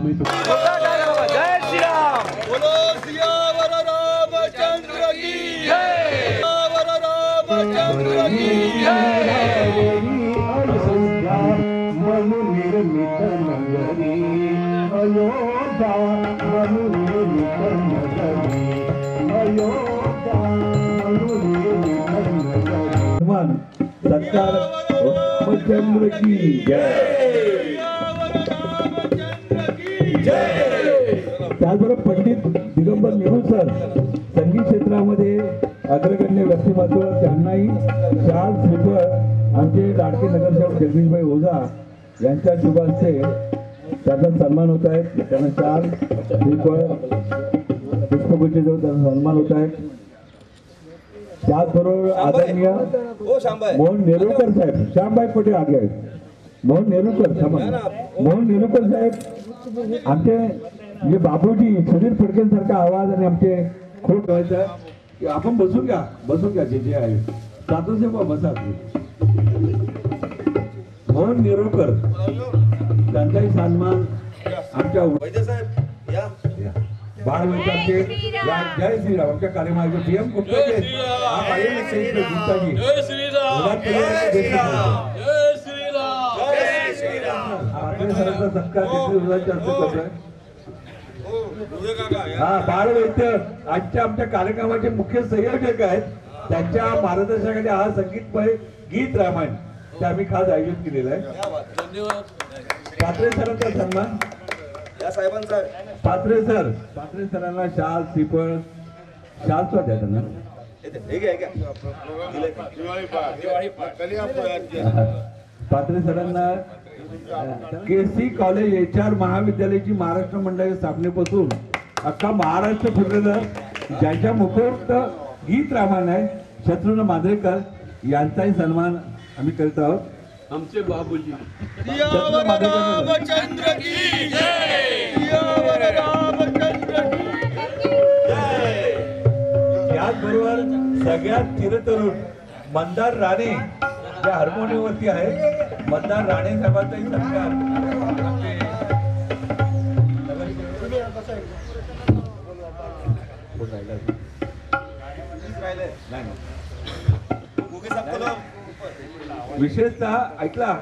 आम्ही जय श्रीराम। बोलो सियावर रामचंद्र की जय, सियावर रामचंद्र की जय। मनु निर्मित नगरी अयोध्या, मनु निर्मित नगरी अयोध्या, मनु निर्मित नगरी। सरकार रामचंद्र की जय, त्याचबरोबर पंडित दिगंबर नेहरू सर संगीत क्षेत्रामध्ये अग्रगण्य व्यक्तिमत्व, त्यांनाही शाल श्रीफळ आमचे लाडके नगरसेवक जगदीशभाई ओझा यांच्या शुभ हस्ते त्यांचा सन्मान होत आहे। त्यांना शाल श्रीफळ पुष्पगुच्छ देऊन त्यांचा सन्मान होत आहे। त्याचबरोबर आदरणीय मोहन नेरुरकर साहेब, श्यामभाई पटेल आगे आहेत, मोहन नेरुरकर मोहन नेरुरकर साहेब आमचे म्हणजे बाबूजी सुधीर फडकेंसारखा आवाज आणि आमचे खूप व्हायचा की आपण बसून घ्या जे आहे सातोसे बसा। मोहन नेरुरकर त्यांचाही सन्मान आमच्या बाळ वैद्यचे जय श्रीराम आमच्या कार्यक्रमाचे पीएम गुप्ताजी सरांचा सत्कार बाळ वैद्य आजच्या आमच्या कार्यक्रमाचे मुख्य संयोजक आहेत। त्यांच्या मार्गदर्शनाखाली हा संगीतमय गीत रामायण ते आम्ही खास आयोजित केलेलं आहे। पात्रे सरांचा सन्मान या साहेबांचा पात्रे सरांना शाल श्रीफळ शाल तो द्या त्यांना। पात्रे सरांना केसी कॉलेज HR महाविद्यालयाची महाराष्ट्र मंडळाच्या स्थापनेपासून अख्खा महाराष्ट्र फिरलेलं ज्यांच्या मुखोक्त गीत रामायण आहे शत्रुघ्न मांजरेकर यांचाही सन्मान आम्ही करत आहोत। आमचे बाबूजी रामचंद्र की जय, सियावर रामचंद्र की जय। याचबरोबर सगळ्यात चिरतरुण मंदार राणे ज्या हार्मोनियमवरती आहे, मंदार राणे साहेबांचाही सत्कार। विशेषतः ऐकला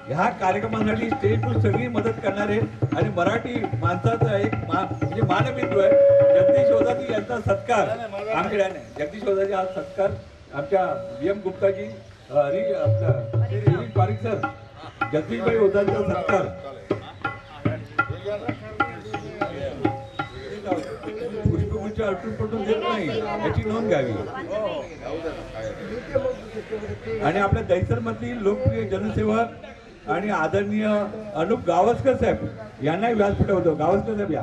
ह्या कार्यक्रमासाठी स्टेजवर सगळी मदत करणारे आणि मराठी माणसाचा एक म्हणजे मानबिंदू आहे जगदीश ओझाजी यांचा सत्कार आमच्याकडे आहे। जगदीश ओझाजी हा सत्कार आमच्या VM गुप्ताजी हरी पारिक सर जगदीशभाई ओझांचा सत्कार पुष्पगुच्छ अटून पटून देत नाही याची नोंद घ्यावी। आणि आपल्या दहिसर मधील लोकप्रिय जनसेवक आणि आदरणीय अनुप गावस्कर साहेब यांनाही व्यासपीठ होतो। गावस्कर साहेब या।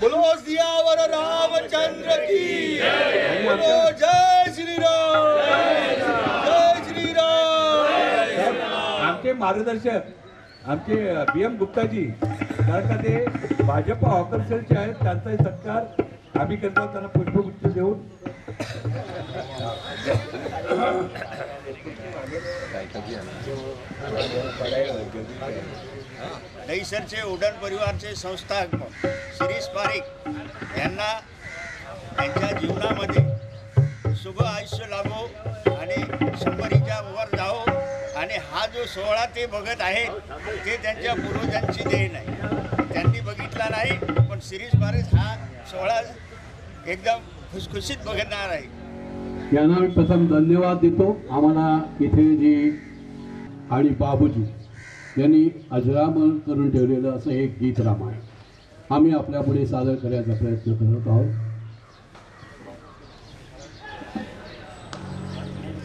बोलो सियावर रामचंद्र की जय, बोलो जय श्रीराम, जय श्रीराम। आमचे मार्गदर्शक आमचे BM गुप्ताजी कारण का ते भाजप हॉकर सेलचे आहेत, त्यांचाही सत्कार आम्ही करतो त्यांना पुष्पगुच्छ देऊन। दहिसरचे उड्डाण परिवारचे संस्थापक शिरीष पारिक यांना त्यांच्या जीवनामध्ये शुभ आयुष्य लाभो आणि 100च्या वर जावो। आणि हा जो सोहळा ते बघत आहेत ते त्यांच्या पूर्वजांची देण आहे, त्यांनी बघितला नाही पण शिरीष पारिक हा सोहळा एकदम खुशखुशीत बघणार आहे। यांना मी प्रथम धन्यवाद देतो। आम्हाला इथे जी आणि बाबूजी यांनी अजरामर करून ठेवलेलं असं एक गीत रामायण आम्ही आपल्यापुढे सादर करण्याचा प्रयत्न करत आहोत।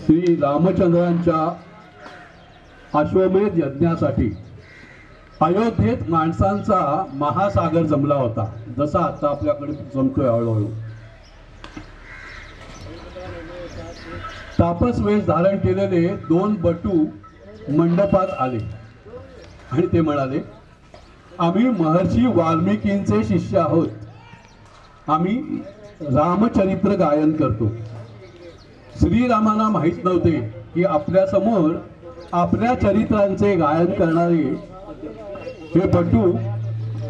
श्री रामचंद्रांच्या अश्वमेध यज्ञासाठी अयोध्येत माणसांचा महासागर जमला होता, जसा आता आपल्याकडे जमतोय हळूहळू। तापस वेश धारण केलेले 2 बटू मंडपात आले आणि ते म्हणाले, आम्ही महर्षी वाल्मिकींचे शिष्य आहोत, आम्ही रामचरित्र गायन करतो। श्रीरामांना माहीत नव्हते की आपल्या समोर आपल्या चरित्रांचे गायन करणारे हे बंडू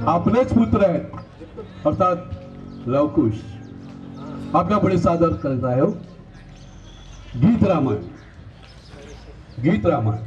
आपलेच पुत्र आहेत अर्थात लवकुश आपल्या पुढे सादर करत आहे गीत रामायण. गीत रामायण.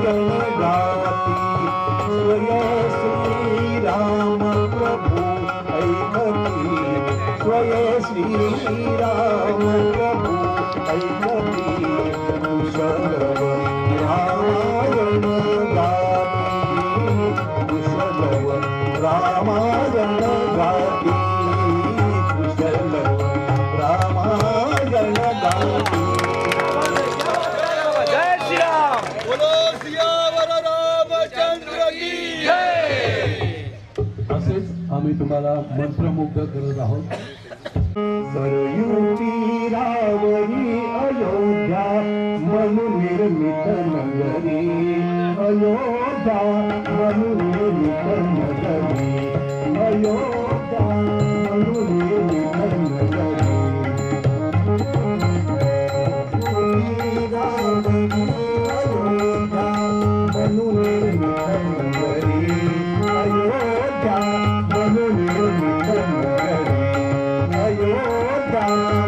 गाती स्वय श्रीराम प्रभु ऐकती स्वय श्रीराम प्रभु ऐकती कुशलव रामायण गाती कुशलव रामायण गाती कुशलव रामायण गाती जय श्री राम बोलो सियावर रामचंद्र की जय. असेच आम्ही तुम्हाला मंत्रमुग्ध करत आहोत. सरयू तीरावरी अयोध्या मनु निर्मित नगरी अयोध्या मनु निर्मित नगरी अयोध्या मनु निर्मित नगरी तीरावरी अयोध्या मनु निर्मित नगरी अयोध्या मनु निर्मित नगरी अयोध्या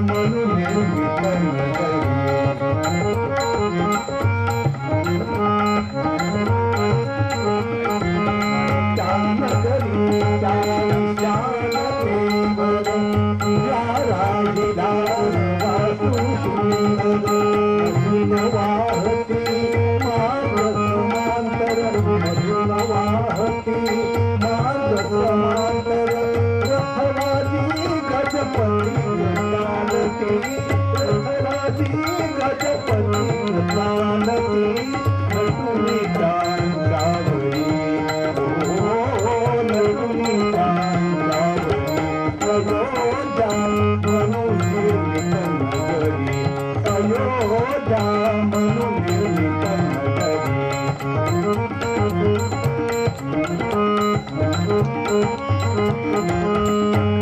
मनु निर्मित नगरी नगरी वाहती मार्ग समांतर अजून वाहती मार्ग समांतर रथराजी गजपती चालती रथराजी गजपती चालती नटुनी चांदावरी ओ नटुनी चांदावरी अयोध्या मनु निर्मित नगरी अयोध्या मनु निर्मित नगरी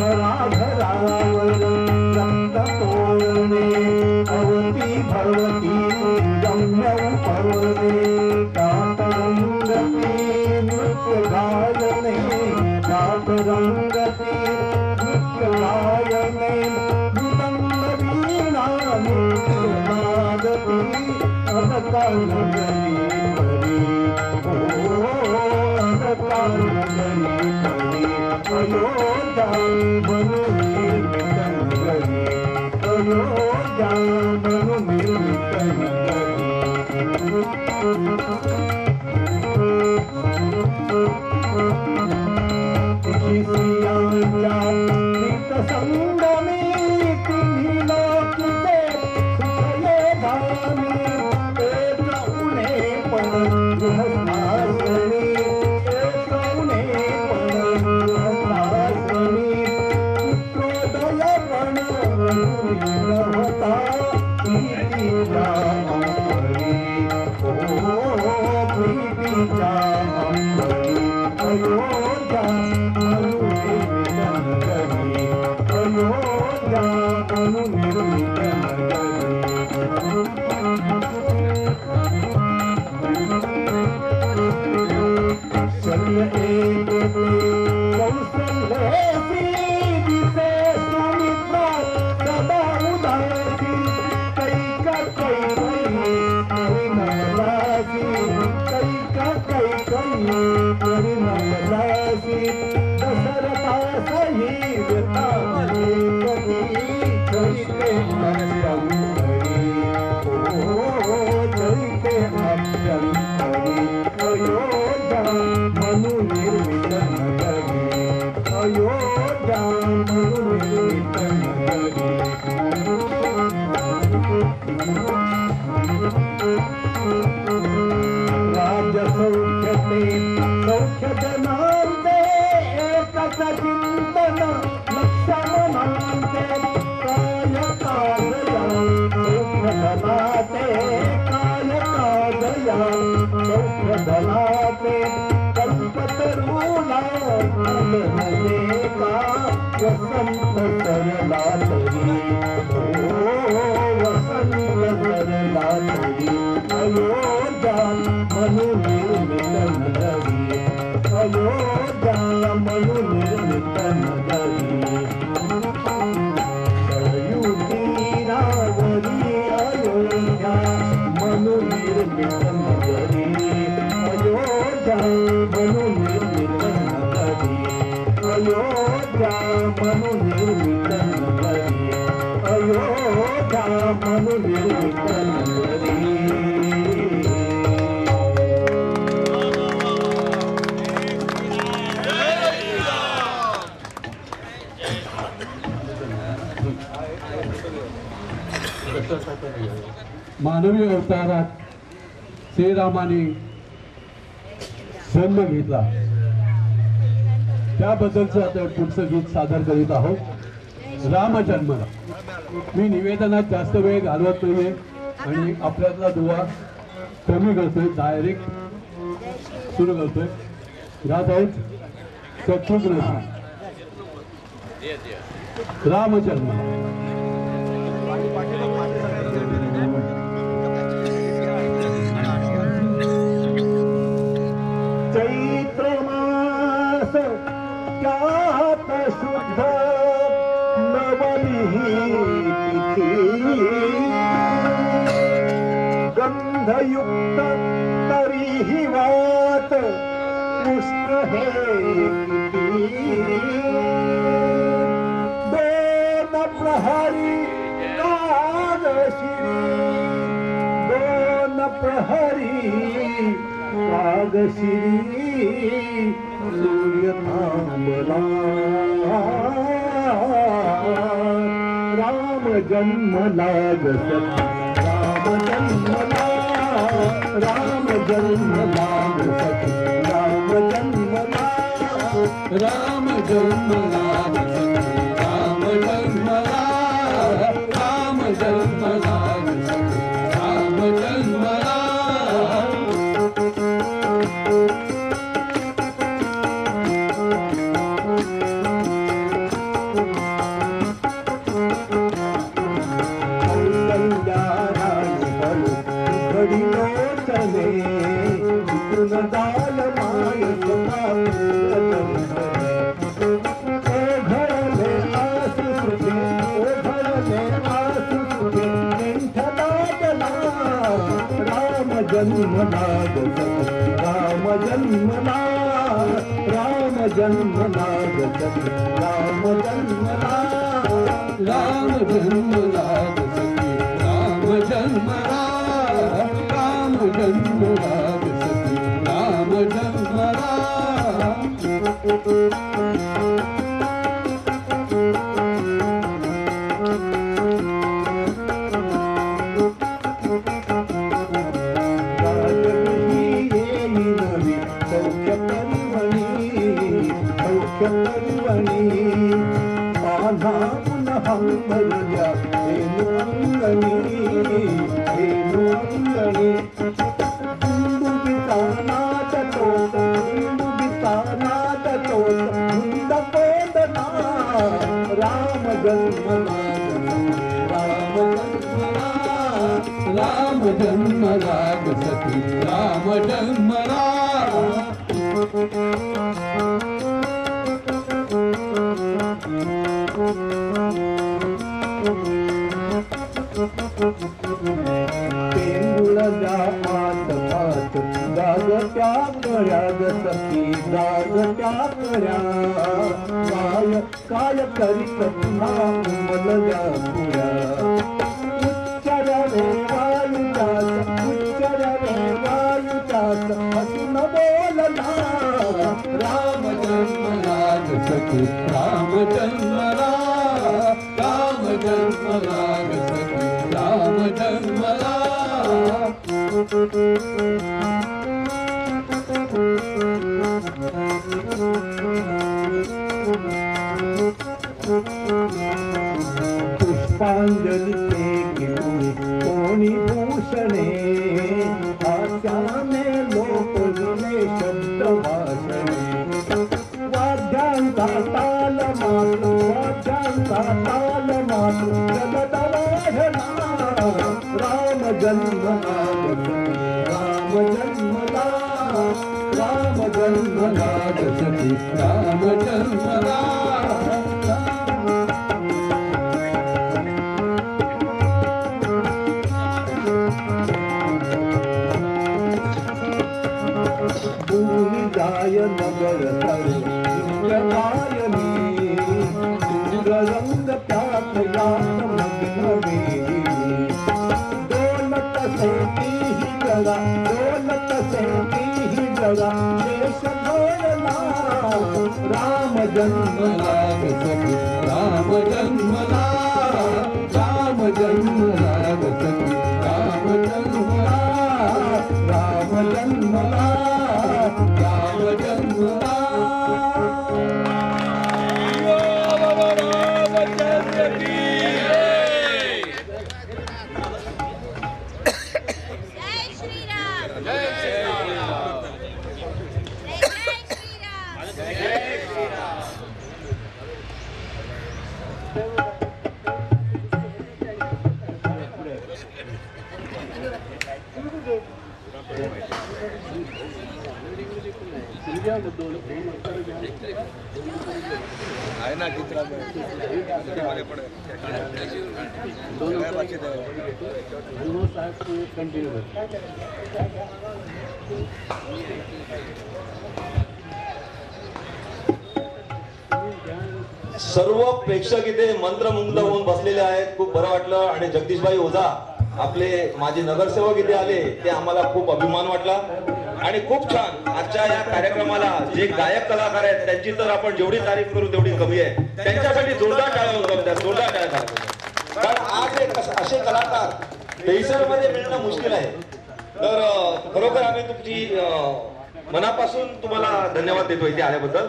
घराघरावर रक्त तोरणे अवती भगवती रम्य पर्वते कातरंगती नृत्य गायने कातरंगती नृत्य गायने वीणा नादती अनकानगरी परी ओ अनकानगरी परी अयोध्या मनु निर्मित नगरी अयोध्या मनु निर्मित नगरी सियांच्या नित संगमी तुम्ही लोकिते सुखये धामी एक उणे पण गृहस्थाश्रमी एक उणे पण गृहस्थाश्रमी पुत्रोदय पण नव्हता प्रीतीच्या अंबरी ओ प्रीतीच्या अंबरी अयोध्या मनु निर्मित नगरी अयोध्या मनु निर्मित नगरी शल्य एकते कौसल्येसी दिसे सुमित्रा सदा उदासी कैका कैकयी परिणमदासी कैका कैकयी परिणमदासी दशरथा सहीता चरिते अभ्यंतरी ओ चरिते अभ्यंतरी अयोध्या मनु निर्मित नगरी अयोध्या मनु निर्मित नगरी राज्य सौख्यते सौख्य जनांते एकच चिंतन लक्ष मनांते काय काजया सौख्य धनाते काय काजया सौख्य धनाते कल्पतरूला नले का वसंत सरला तरी ओ वसंत सरला तरी अयोध्या मनु निर्मित नगरी अयोध्या मनु निर्मित नगरी सरयू तीरावरी अयोध्या मनु निर्मित नगरी मानवी अवतारात श्रीरामाने जन्म घेतला त्याबद्दलचं आता पुढचं गीत सादर करीत आहोत रामजन्मला. मी निवेदनात जास्त वेळ घालवत नाहीये आणि आपल्यातला दुवा कमी करतोय, डायरेक्ट सुरू करतोय. गात आहोत शत्रुघ्न रामजन्मला. चैत्र मास त्यात शुद्ध नवमी तिथी गंधयुक्त तरीही वात पुष्ट हे किती दोन प्रहरी नागशिरी दोन प्रहरी नागशिरी सूर्य थांबला राम जन्मला जसती राम जन्मला राम जन्मला जसती राम जन्मला राम जन्मला राम जन्मला राम जन्मला राम जन्मला. जन्मला जसती राम जन्मला राम जन्मला जसती राम जन्मला राम जन्मला जसती राम जन्मला राम जन्मला जसती राम जन्मला. राम जन्मला राम जन्मला जसती राम जन्मला. पेंडुळा पात पात गाग त्या कऱ्या जसती गाग त्या कऱ्या काय काय करीत पुन्हा उमलल्या पुऱ्या उच्चारा रे वायुचाच उच्चारा रे वायुचाच हसून बोलला राम जन्मला जसती राम जन्मला राम जन्मला जसती राम जन्मला. पुष्पांजली घेऊन कोणी भूषणे हास्याने लोक दिले शब्द भाषणे वाद्यांचा ताल मात्र वाद्यांचा ताल मात्र जगत वाढला राम जन्मला राम जन्मला राम जन्मला जसती राम जन्मला. भूमी जाय नगर इंद्रकायनी रंग त्यात यात मग्न वेली डोलत सेती ही जगा डोलत सेती ही जगा देश भरला राम जन्मला जसती राम जन्मला राम जन्मला जसती राम जन्मला राम जन्मला आहे ना चित्रा सर्व प्रेक्षक इथे मंत्रमुग्ध होऊन बसलेले आहेत. खूप बरं वाटलं. आणि जगदीशभाई ओझा आपले माजी नगरसेवक इथे आले ते आम्हाला खूप अभिमान वाटला. आणि खूप छान आजच्या या कार्यक्रमाला जे गायक कलाकार आहेत त्यांची तर आपण जेवढी तारीफ करू तेवढी कमी आहे. त्यांच्यासाठी जोरदार टाळ्या वाजवा, जोरदार टाळ्या वाजवा. कारण आज एक असे कलाकार मध्ये मिळणं मुश्किल आहे. तर खरोखर आम्ही तुमची मनापासून तुम्हाला धन्यवाद देतो इथे आल्याबद्दल.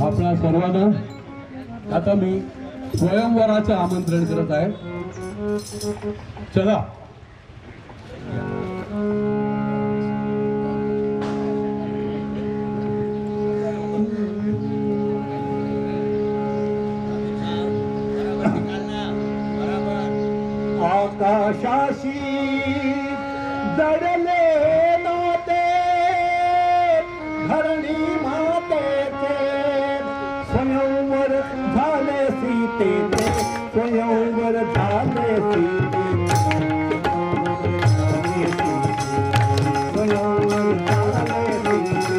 आपल्या सर्वांना आता मी स्वयंवराचं आमंत्रण करत आहे. चला आकाशाशी जडले नाते धरणी मातेचे स्वयंवर झाले सीतेचे स्वयंवर झाले सीतेचे स्वयंवर झाले सीतेचे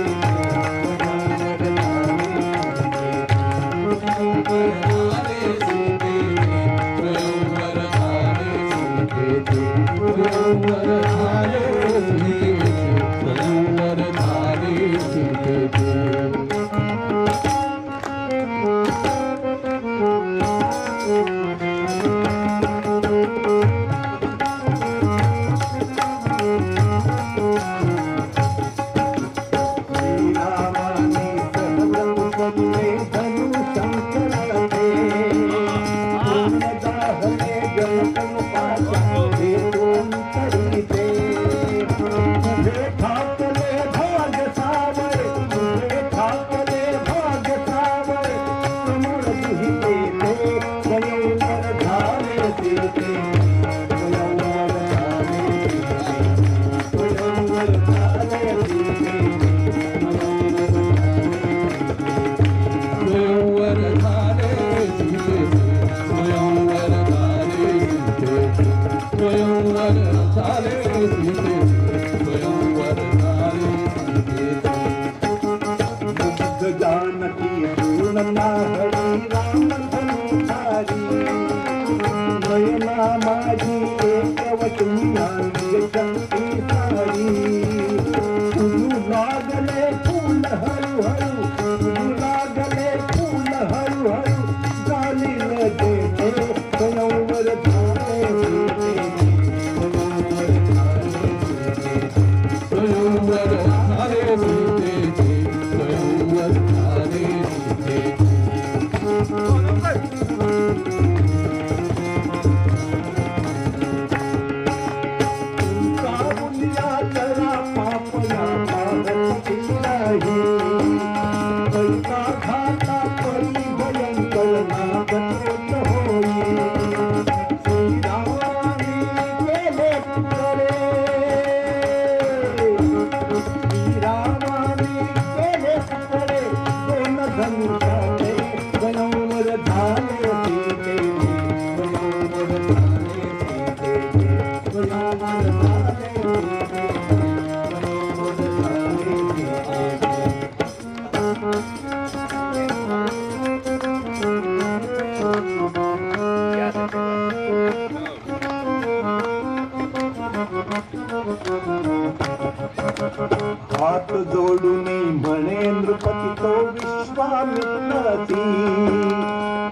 हात जोडून म्हणे नृपती तो विश्वामित्राची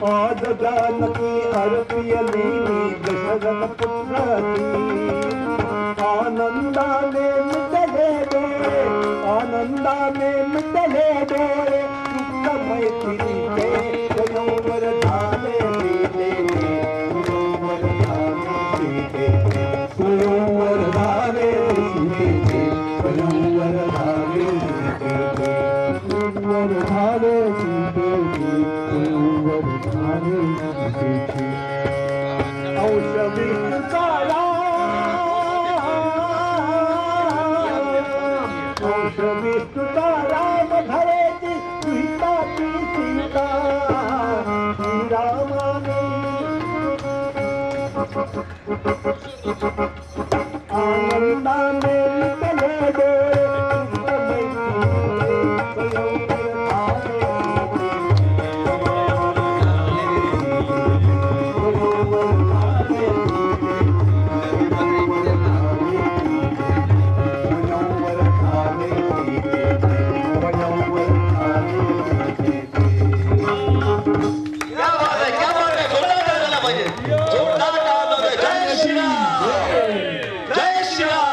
आज जानकी अर्पियली दशरथ पुत्राची आनंदाने मिटले डोळे आनंदाने मिटले डोळे दुःख मैत्रीचे स्वयंवर झाले सीतेचे स्वयंवर झाले सीतेचे स्वयंवर झाले सीतेचे स्वयंवर झाले सीतेचे स्वयंवर झाले सीतेचे स्वयंवर झाले सीतेचे औषधीचा राम धरेची सीताची सीता श्रीरामाने आनंदाने मिटले डोळे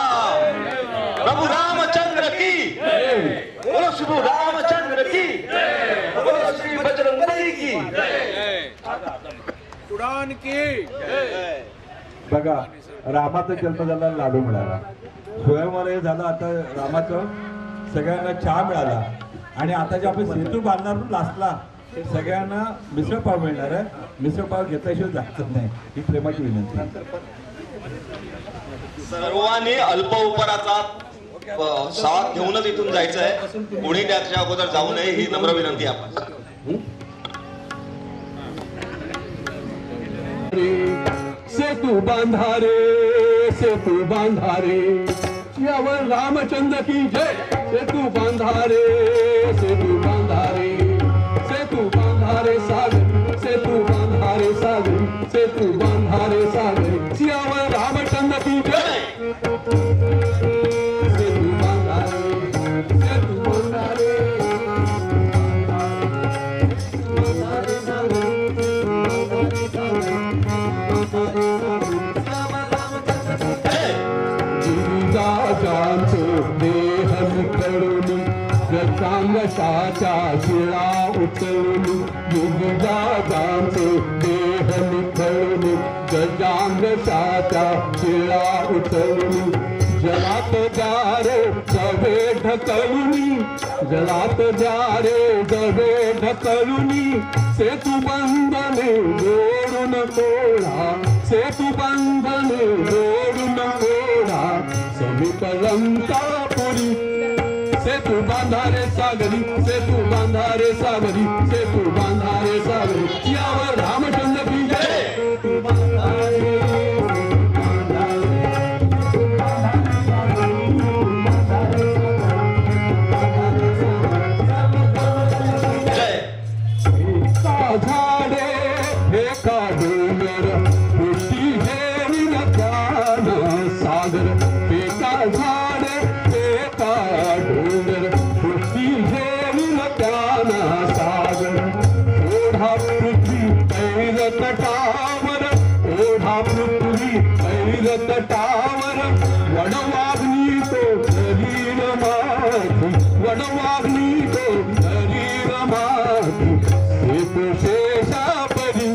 प्रभु रामचंद्र की बोलो प्रभु रामचंद्र की बोलो श्री बजरंगबली की उडान की बघा रामाचा जन्म झाला लाडू मिळाला स्वयंवर झालं आता रामाचं सगळ्यांना चहा मिळाला आणि आता जे आपण सेतू बांधणार लास्टला सगळ्यांना मिसळपाव मिळणार आहे मिसळपाव घेतल्याशिवाय जायचं नाही ही प्रेमाची विनंती सर्वांनी अल्प उपहाराचा साथ घेऊनच इथून जायचं आहे कोणी त्याच्या अगोदर जाऊ नये ही नम्र विनंती आपण सेतू बांधारे सेतू बांधारे यावर रामचंद्र की जय सेतू बांधारे सेतू बांधारे सेतू बांधारे सागर सेतू बांधारे सागर सेतू बांधारे सागर सियावर रामचंद्र की जय सेतू बांधारे सेतू बांधारे गजांगशाच्या शिळा उचलून गिरिजाजांचे देह निखळून गजांगशाच्या शिळा उचलून जलात द्या रे जवे ढकलून जलात द्या रे जवे ढकलून सेतू बंधने जोडून कोळा सेतू बंधने जोडून कोळा समीप लंकापुरी सेतू बांधारे सागरी सेतू बांधारे सागरी सेतू बांधारे सागरी यावर रामचंद्र की जय सेतू बांधारे झाडे एका डोंगर पुष्टी घेरी नद्यान सागर एका झाडे एका डोंगर पुष्टी घेरी नद्यान सागर ओढा पृथ्वी पैर तटावर ओढा पृथ्वी पैर तटावर वडवाग्नी तो शरीर माती वडवाग्नी तो शरीर माती सेतू शेषापरी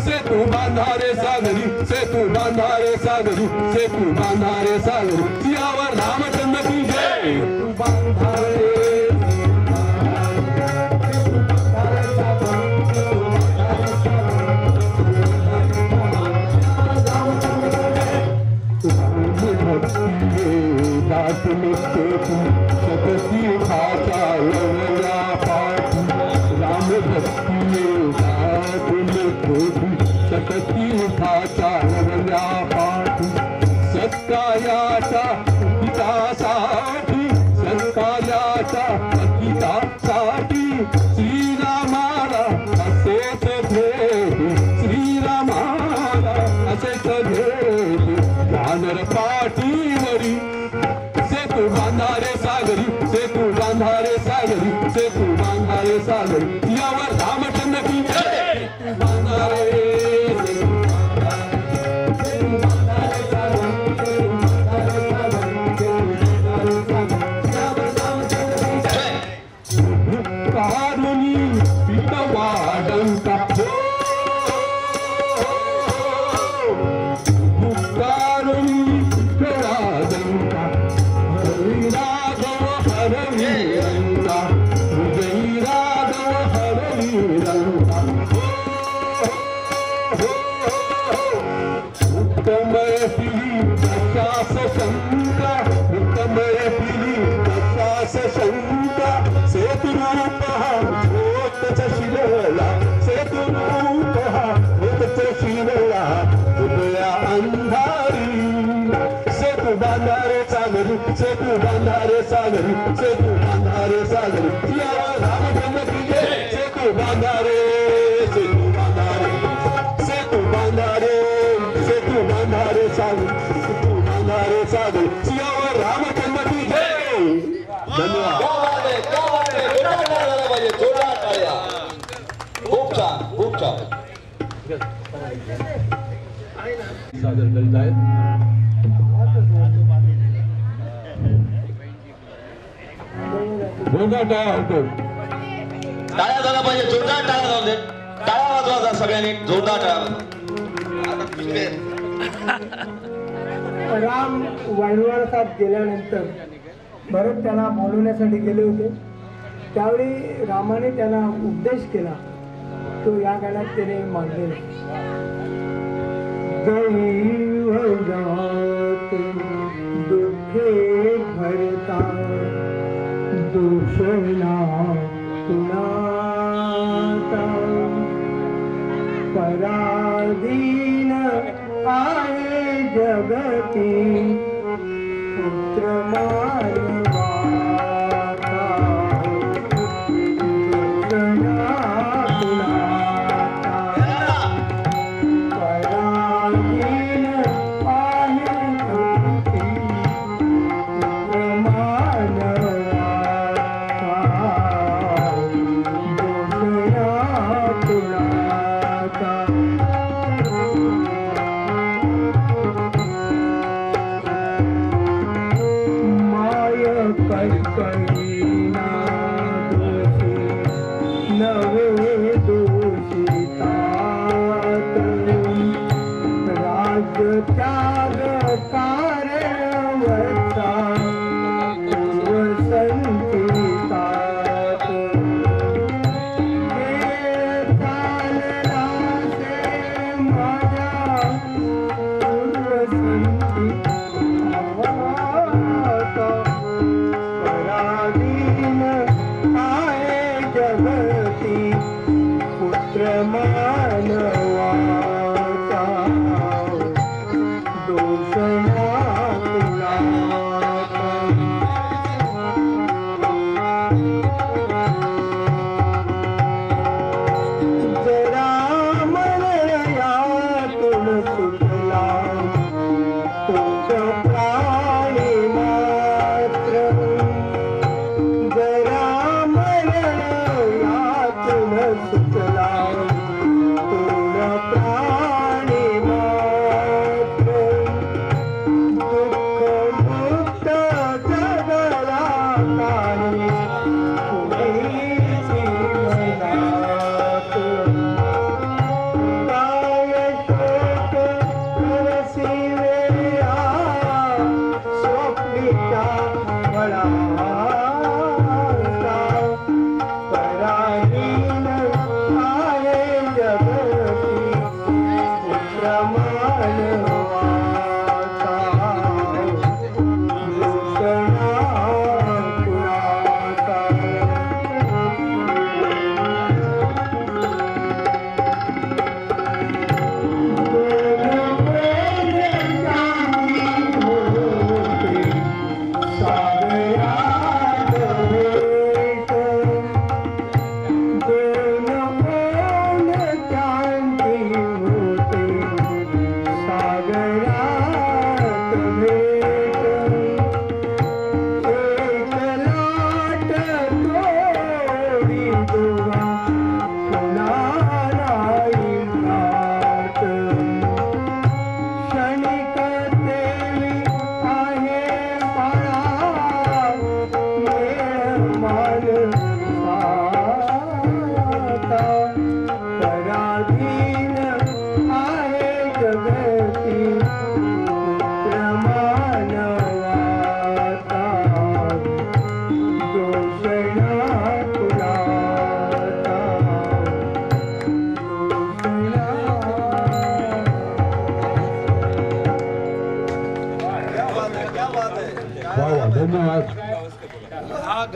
सेतू बांधारे सागरी सेतू बांधारे सागरी सेतू बांधारे सागरी सियावर रामचंद्र की जय सेतू बांधारे शतती भाषा लवया पाठी राम भक्ती शतती भाषा लवया पाठी सत्कायाच्या हितासाठी सत्कायाच्या हितासाठी श्रीरामाला असेच भेट श्रीरामाला असेच भेट जानर पाठीवरी सेतू बांधारे सागरी सेतू बांधारे सागरी यावर रामचंद्र की जय सेतू बांधारे कारुणी पितवाडंका कारुणी पितवाडंका हरी राघव हरवीरंका जय राघव हरवीरंका उत्तमय पिली दशास शंका उत्तमय पिली दशास शंका सेतुरूप हा होतच शिरला सेतुरूप हा होतच शिरला उदया अंधारी सेतू बांधारे सागरी सेतू बांधारे सागरी सेतू बांधारे सागरी या रामचंद्र की जय सेतू बांधारे सेतू बांधारे सेतू बांधारे सेतू बांधारे सागरी सेतू बांधारे सागरी सियावर रामचंद्र की जय धन्यवाद खूप छान खूप छान सादर करीत आहेत जोरदार टाळ्या होतो टाळ्या झाला पाहिजे जोरदार टाळ्या जाऊ दे टाळ्या वाजवा सगळ्यांनी जोरदार टाळ्या राम वनवासात गेल्यानंतर भरत त्यांना बोलवण्यासाठी गेले होते. त्यावेळी रामाने त्यांना उपदेश केला तो या गाण्यात त्याने मांडलेला. दैवजात दुःखे भरता दूषणा कुणाता पराधीन आहे जगती पुत्र मानवा माय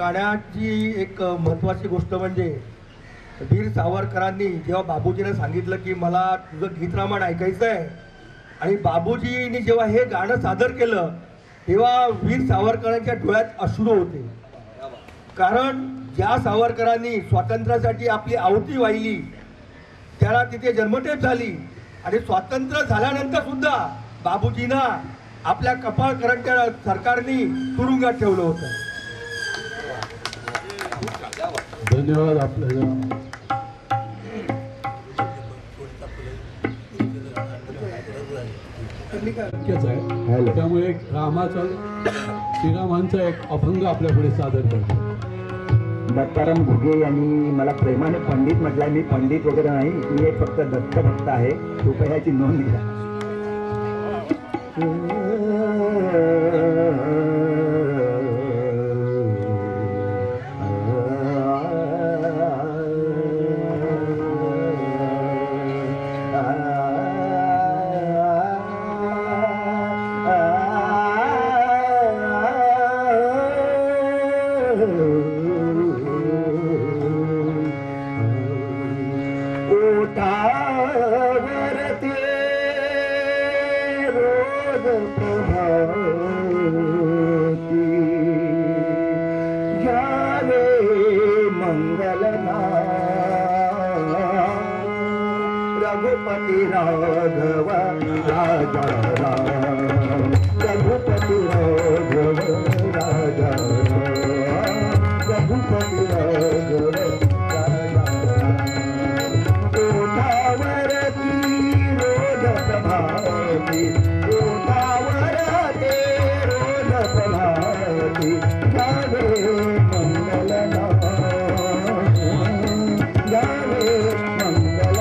गाण्याची एक महत्त्वाची गोष्ट म्हणजे वीर सावरकरांनी जेव्हा बाबूजीने सांगितलं की मला तुझं गीत रामायण ऐकायचं आहे, आणि बाबूजींनी जेव्हा हे गाणं सादर केलं तेव्हा वीर सावरकरांच्या डोळ्यात अश्रू होते. कारण ज्या सावरकरांनी स्वातंत्र्यासाठी आपली आहुती वाहिली, त्याला तिथे जन्मठेप झाली, आणि स्वातंत्र्य झाल्यानंतर सुद्धा बाबूजींना आपल्या कपाळ करंट्या सरकारने तुरुंगात ठेवलं होतं. धन्यवाद आपल्याला. आहे त्यामुळे रामाचा श्रीरामांचा एक अभंग आपल्या पुढे सादर करतो. दत्ताराम घुगे यांनी मला प्रेमाने पंडित म्हटलंय. मी पंडित वगैरे नाही, मी एक फक्त दत्त भक्त आहे. कृपया याची नोंद घ्या. रघुपति राघव राजा राम, रघुपति राघव राजा राम, रघुपति राघव राजा राम. ओठावरती रोज प्रभाती, ओठावरती रोज प्रभाती, गावे मंगल नाम, गावे मंगल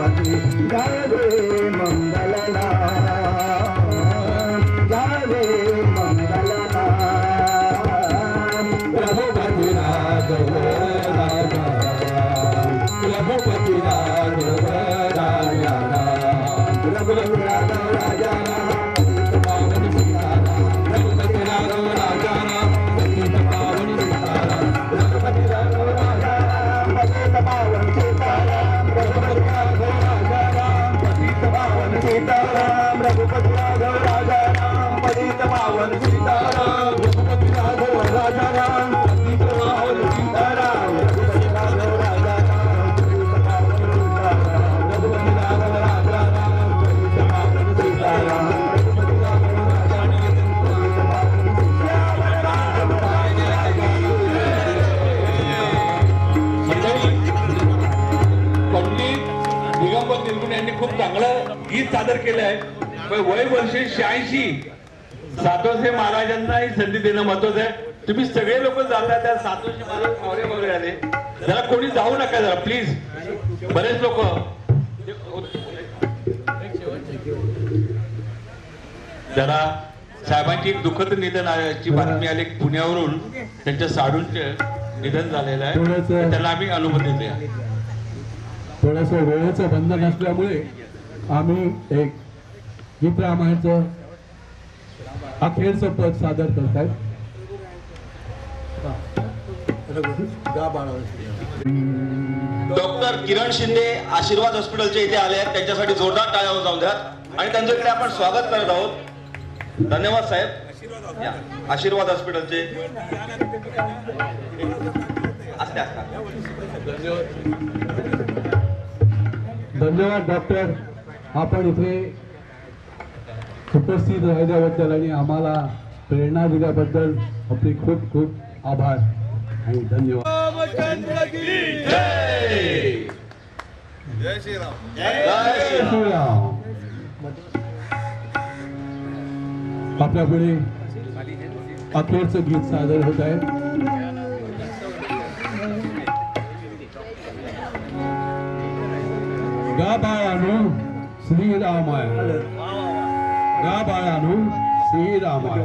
रघुपती गावे मंगलला गावे मंगलला रघुपती राघव राजा रघुपती राघव राजा रघुपती राघव राजा पावन सीताराम रघुपती राघव राजा पावन सीताराम रघुपती राघव राजा पावन सीताराम रघुपती राघव राजा पावन सीताराम रघुपती राघव राजा पतित पावन सीताराम रघुपती राघव राजा पतित पावन सीताराम रघुपती राघव राजा रघुपती राघव राजा पतित पावन सीताराम रघुपती राघव राजा पंडित दिगंबर निर्गुणे यांनी खूप चांगलं गीत सादर केलं आहे. वय वर्ष 86 सातोसे महाराजांना ही संधी देणं महत्वाचं आहे. तुम्ही सगळे लोक जाता त्या सातोसे महाराज पावरे वगैरे आले, जरा कोणी जाऊ नका जरा प्लीज. बरेच लोक जरा साहेबांची एक दुःखद निधनाची बातमी आली पुण्यावरून. त्यांच्या साडूंचे निधन झालेलं आहे, त्याला आम्ही अनुमती द्या. थोडंसं वेळेचं बंधन असल्यामुळे आम्ही एक गीत रामायणचं अखेरचं पद सादर करत आहेत. डॉक्टर किरण शिंदे आशीर्वाद हॉस्पिटलचे इथे आले आहेत, त्यांच्यासाठी जोरदार टाळ्या जाऊन द्या आणि त्यांच्याकडे आपण स्वागत करत आहोत. धन्यवाद साहेब. आशीर्वाद हॉस्पिटलचे धन्यवाद डॉक्टर. आपण इथे उपस्थित राहिल्याबद्दल आणि आम्हाला प्रेरणा दिल्याबद्दल आपले खूप खूप आभार आणि धन्यवाद. जय श्रीराम. जय श्रीराम. आपल्या पुढे अखेरचं गीत सादर होत आहे. गा बाळानो श्रीरामाय गा बाळानो श्रीरामाय.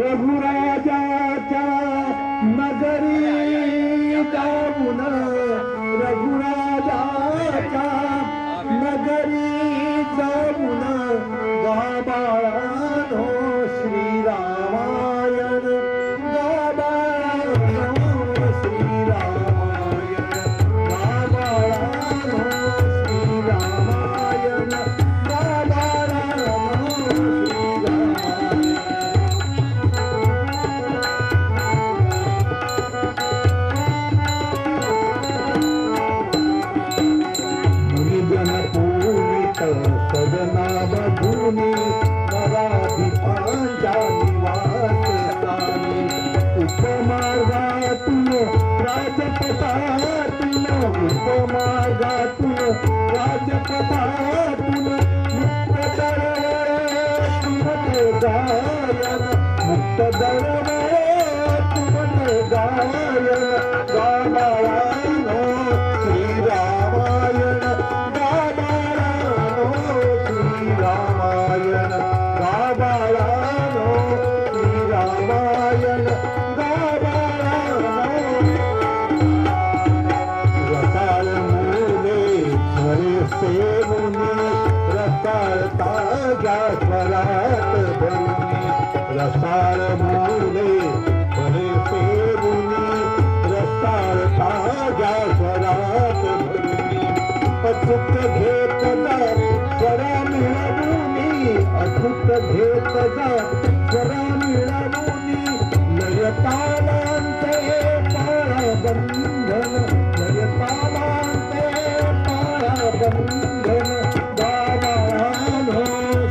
रघुराजाच्या नगरी जाऊन रघुराजाच्या नगरी जाऊन गाबाळानो श्रीरामायण गाबाळानो श्रीरामायण गाबाळानो श्रीरामायण गाबाळानो श्रीरामायण. सदना बधुनी नराधिपांच्या निवासस्थानी उपमार्गातून राजपथातून उपमार्गातून राजपथातून मुक्त दरवळे गायन मुक्त दरवळे गायन गाबाळानो श्रीरामायण गाबाळानो श्रीरामायण गाबाळानो श्रीरामायण गाबाळानो. रसाळ मुले खरे सेवुनी रसाळ ताजा स्वरात भरुनी रसाळ मुले खरे सेवुनी रसाळ ताजा स्वरात भरुनी अचूक घेत जा स्वरा मिळवुनी अचूक घेत जा स्वरा मिळवुनी लयतालांचे पाळबंधन लयतालांचे पाळबंधन गाबाळानो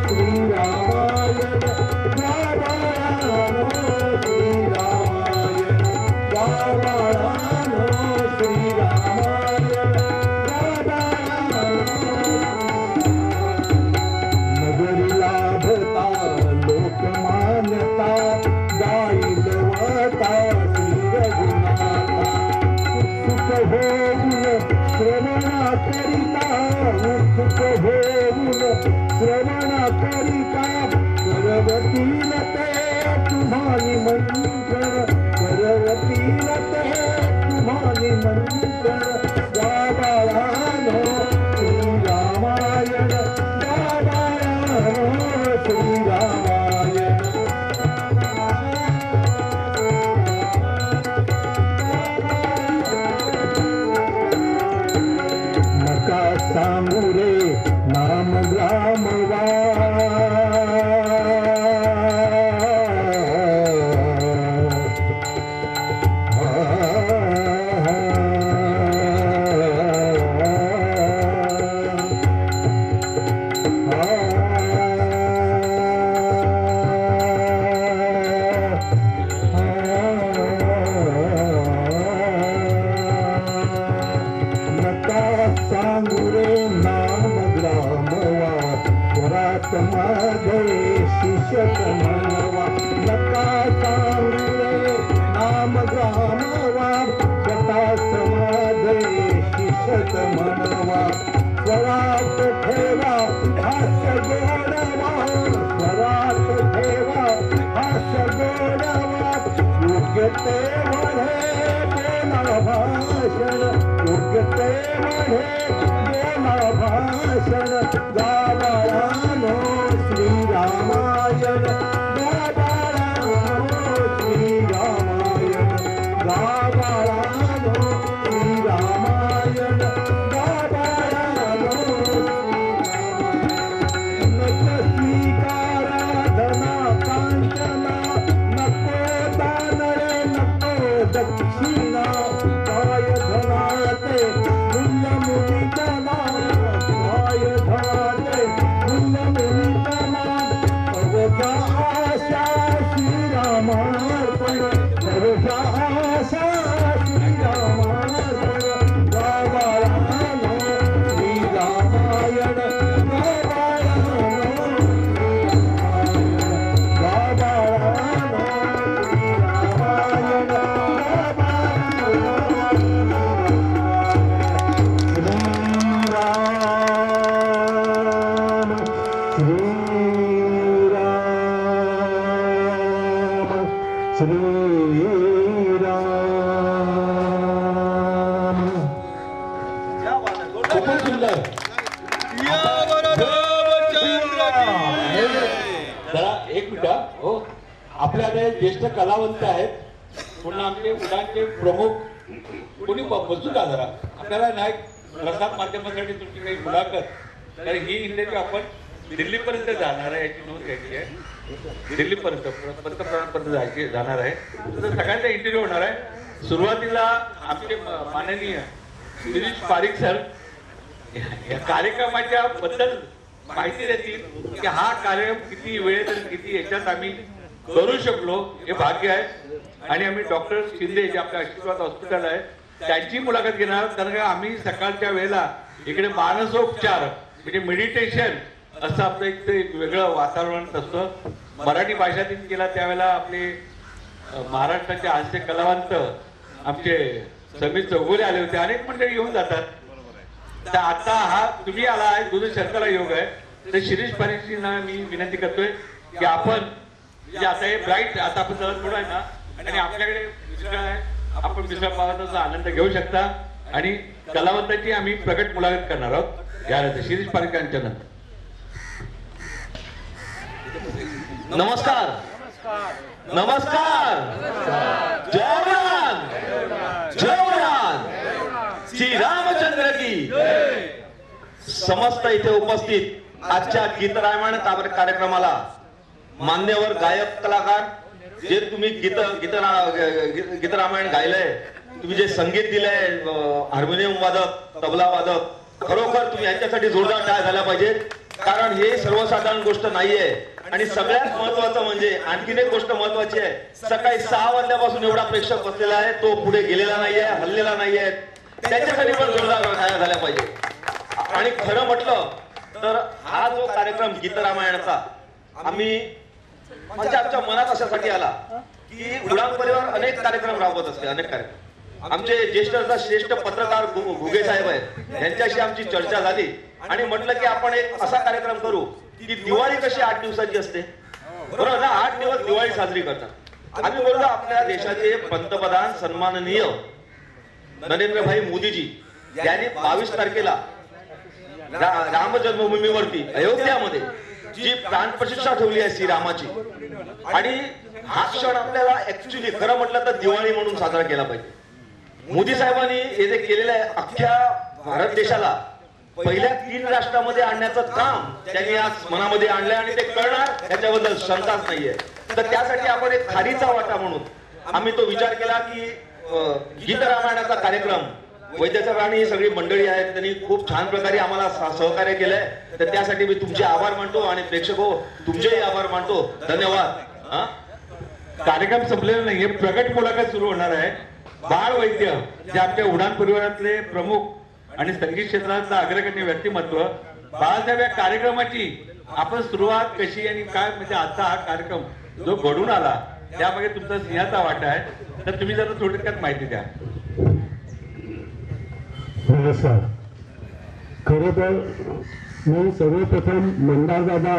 श्रीरामायण गाबाळानो श्रीरामायण गाबाळानो श्रीरामायण गाबाळानो श्रवण करिता करवतील ते तुम्हारी मंत्रण करवतील ते तुम्हारी मंत्रण गाबाळानो श्री रामायण गाबाळानो श्री रामायण नका सांगू रे नाम ग्राम नका सांगू रे नाम ग्राम वरात माझे शिष्यक म्हणवा नका सांगू रे नाम ग्राम स्वतःच माझे शिष्यक म्हणवा स्वरात ठेवा हास्य गोडवा स्वरात ठेवा हास्य गोडवा योग्य ते म्हणे बोला भाषण योग्य ते म्हणे बोला भाषण गाबाळानो श्री रामायण गाबाळानो श्री रामायण गाबाळानो श्री रामायण गाबाळानो नक स्वीकारा धना कांचना नको दान रे नको दक्षिणा काय धनाते मूल्य मुदितना काय धनाते मूल्य मुदितना अवघा आशा श्रीरामार्पण अवघा आशा श्रीरामार्पण गाबाळानो श्री रामायण गाबाळानो गाबाळानो श्री रामायण खूपच सुंदर. जरा एक मिनिट हो. आपल्याकडे ज्येष्ठ कलावंत आहेत पुन्हा आमचे उडानचे प्रमुख कोणी बसू का जरा आपल्याला नाही प्रसाद माध्यमासाठी तुमची काही मुलाखत तर ही इंटरव्ह्यू आपण दिल्लीपर्यंत जाणार आहे याची नोंद घ्यायची आहे. दिल्लीपर्यंत पंतप्रधानांपर्यंत जाणार आहे तर सगळ्यांचा इंटरव्ह्यू होणार आहे. सुरुवातीला आमचे माननीय शिरीष पारिक सर या कार्यक्रमाच्या बद्दल माहिती देतील की हा कार्यक्रम किती वेळेत आणि किती याच्यात आम्ही करू शकलो हे भाग्य आहे. आणि आम्ही डॉक्टर शिंदे जे आपल्या आशीर्वाद हॉस्पिटल आहे त्यांची मुलाखत घेणार कारण का आम्ही सकाळच्या वेळेला इकडे मानसोपचार म्हणजे मेडिटेशन असं आपलं एक ते वेगळं वातावरण असतं. मराठी भाषातील केला त्यावेळेला आपले महाराष्ट्राचे हास्य कलावंत आमचे समीर चौगुले आले होते. अनेक मंडळी येऊन जातात. तर आता हा तुम्ही आला आहे दूरदर्शनला योग आहे तर शिरीष पारिकजींना मी विनंती करतोय की आपण जे आता हे ब्राईट आता आपण जरा थोडं आहे ना आणि आपल्याकडे मिसळ आहे आपण मिसळ पावाचा आनंद घेऊ शकता आणि कलावंताची आम्ही प्रगट मुलाखत करणार आहोत. यानंतर शिरीष पारिक यांच्या नंतर. नमस्कार नमस्कार जवान जवान श्री रामचंद्र की समस्त इथे उपस्थित आजच्या गीत रामायण कार्यक्रमाला मान्यवर गायक कलाकार जे तुम्ही गीत रामायण गायलंय तुम्ही जे संगीत दिलंय हार्मोनियम वादक तबला वादक खरोखर तुम्ही यांच्यासाठी जोरदार टाळ्या झाल्या पाहिजेत कारण हे सर्वसाधारण गोष्ट नाहीये. आणि सगळ्यात महत्वाचं म्हणजे आणखीन एक गोष्ट महत्वाची आहे सकाळी 6 वाजल्यापासून एवढा प्रेक्षक बसलेला आहे तो पुढे गेलेला नाहीये हल्लेला नाहीये त्याच्यासाठी पण जोरदार टाळ्या झाल्या पाहिजे. आणि खरं म्हटलं तर हा जो कार्यक्रम गीत रामायणाचा आम्ही म्हणजे आमच्या मनात अशासाठी आला की उडान परिवार अनेक कार्यक्रम राबवत असते अनेक कार्यक्रम. आमचे श्रेष्ठ पत्रकार घुगे साहेब आहेत यांच्याशी आमची चर्चा झाली आणि म्हटलं की आपण एक असा कार्यक्रम करू की दिवाळी कशी 8 दिवसाची असते, बरोबर ना? 8 दिवस दिवाळी साजरी करतात. आम्ही बोलतो आपल्या देशाचे पंतप्रधान सन्माननीय नरेंद्रभाई मोदीजी यांनी 22 तारखेला राम जन्मभूमीवरती अयोध्यामध्ये जी प्राणप्रतिष्ठा ठेवली आहे श्रीरामाची, आणि हा क्षण आपल्याला ऍक्च्युली खरं म्हटलं तर दिवाळी म्हणून साजरा केला पाहिजे. मोदी साहेबांनी हे जे केलेलं आहे, अख्ख्या भारत देशाला पहिल्या 3 राष्ट्रामध्ये आणण्याचं काम त्यांनी आज मनामध्ये आणलंय आणि ते करणार याच्याबद्दल शंकाच नाहीये. तर त्यासाठी आपण एक खारीचा वाटा म्हणून आम्ही तो विचार केला की गीत रामायणाचा कार्यक्रम वैद्यसर आणि ही सगळी मंडळी आहेत, त्यांनी खूप छान प्रकारे आम्हाला सहकार्य केलंय. तर त्यासाठी मी तुमचे आभार मानतो आणि प्रेक्षक हो तुमचेही आभार मानतो. धन्यवाद. कार्यक्रम संपलेला नाहीये, प्रगट मुलाखत सुरू होणार आहे. बाळ वैद्य जे आपल्या उडान परिवारातले प्रमुख आणि संगीत क्षेत्रातलं अग्रगण्य व्यक्तिमत्व, बाळासाहेब या कार्यक्रमाची आपण सुरुवात कशी आणि काय, म्हणजे आजचा हा कार्यक्रम जो घडून आला त्यामागे तुमचा सिंहाचा वाटा आहे. तर तुम्ही जरा थोडक्यात माहिती द्या. नमस्कार. खरं तर मी सर्वप्रथम मंदार दादा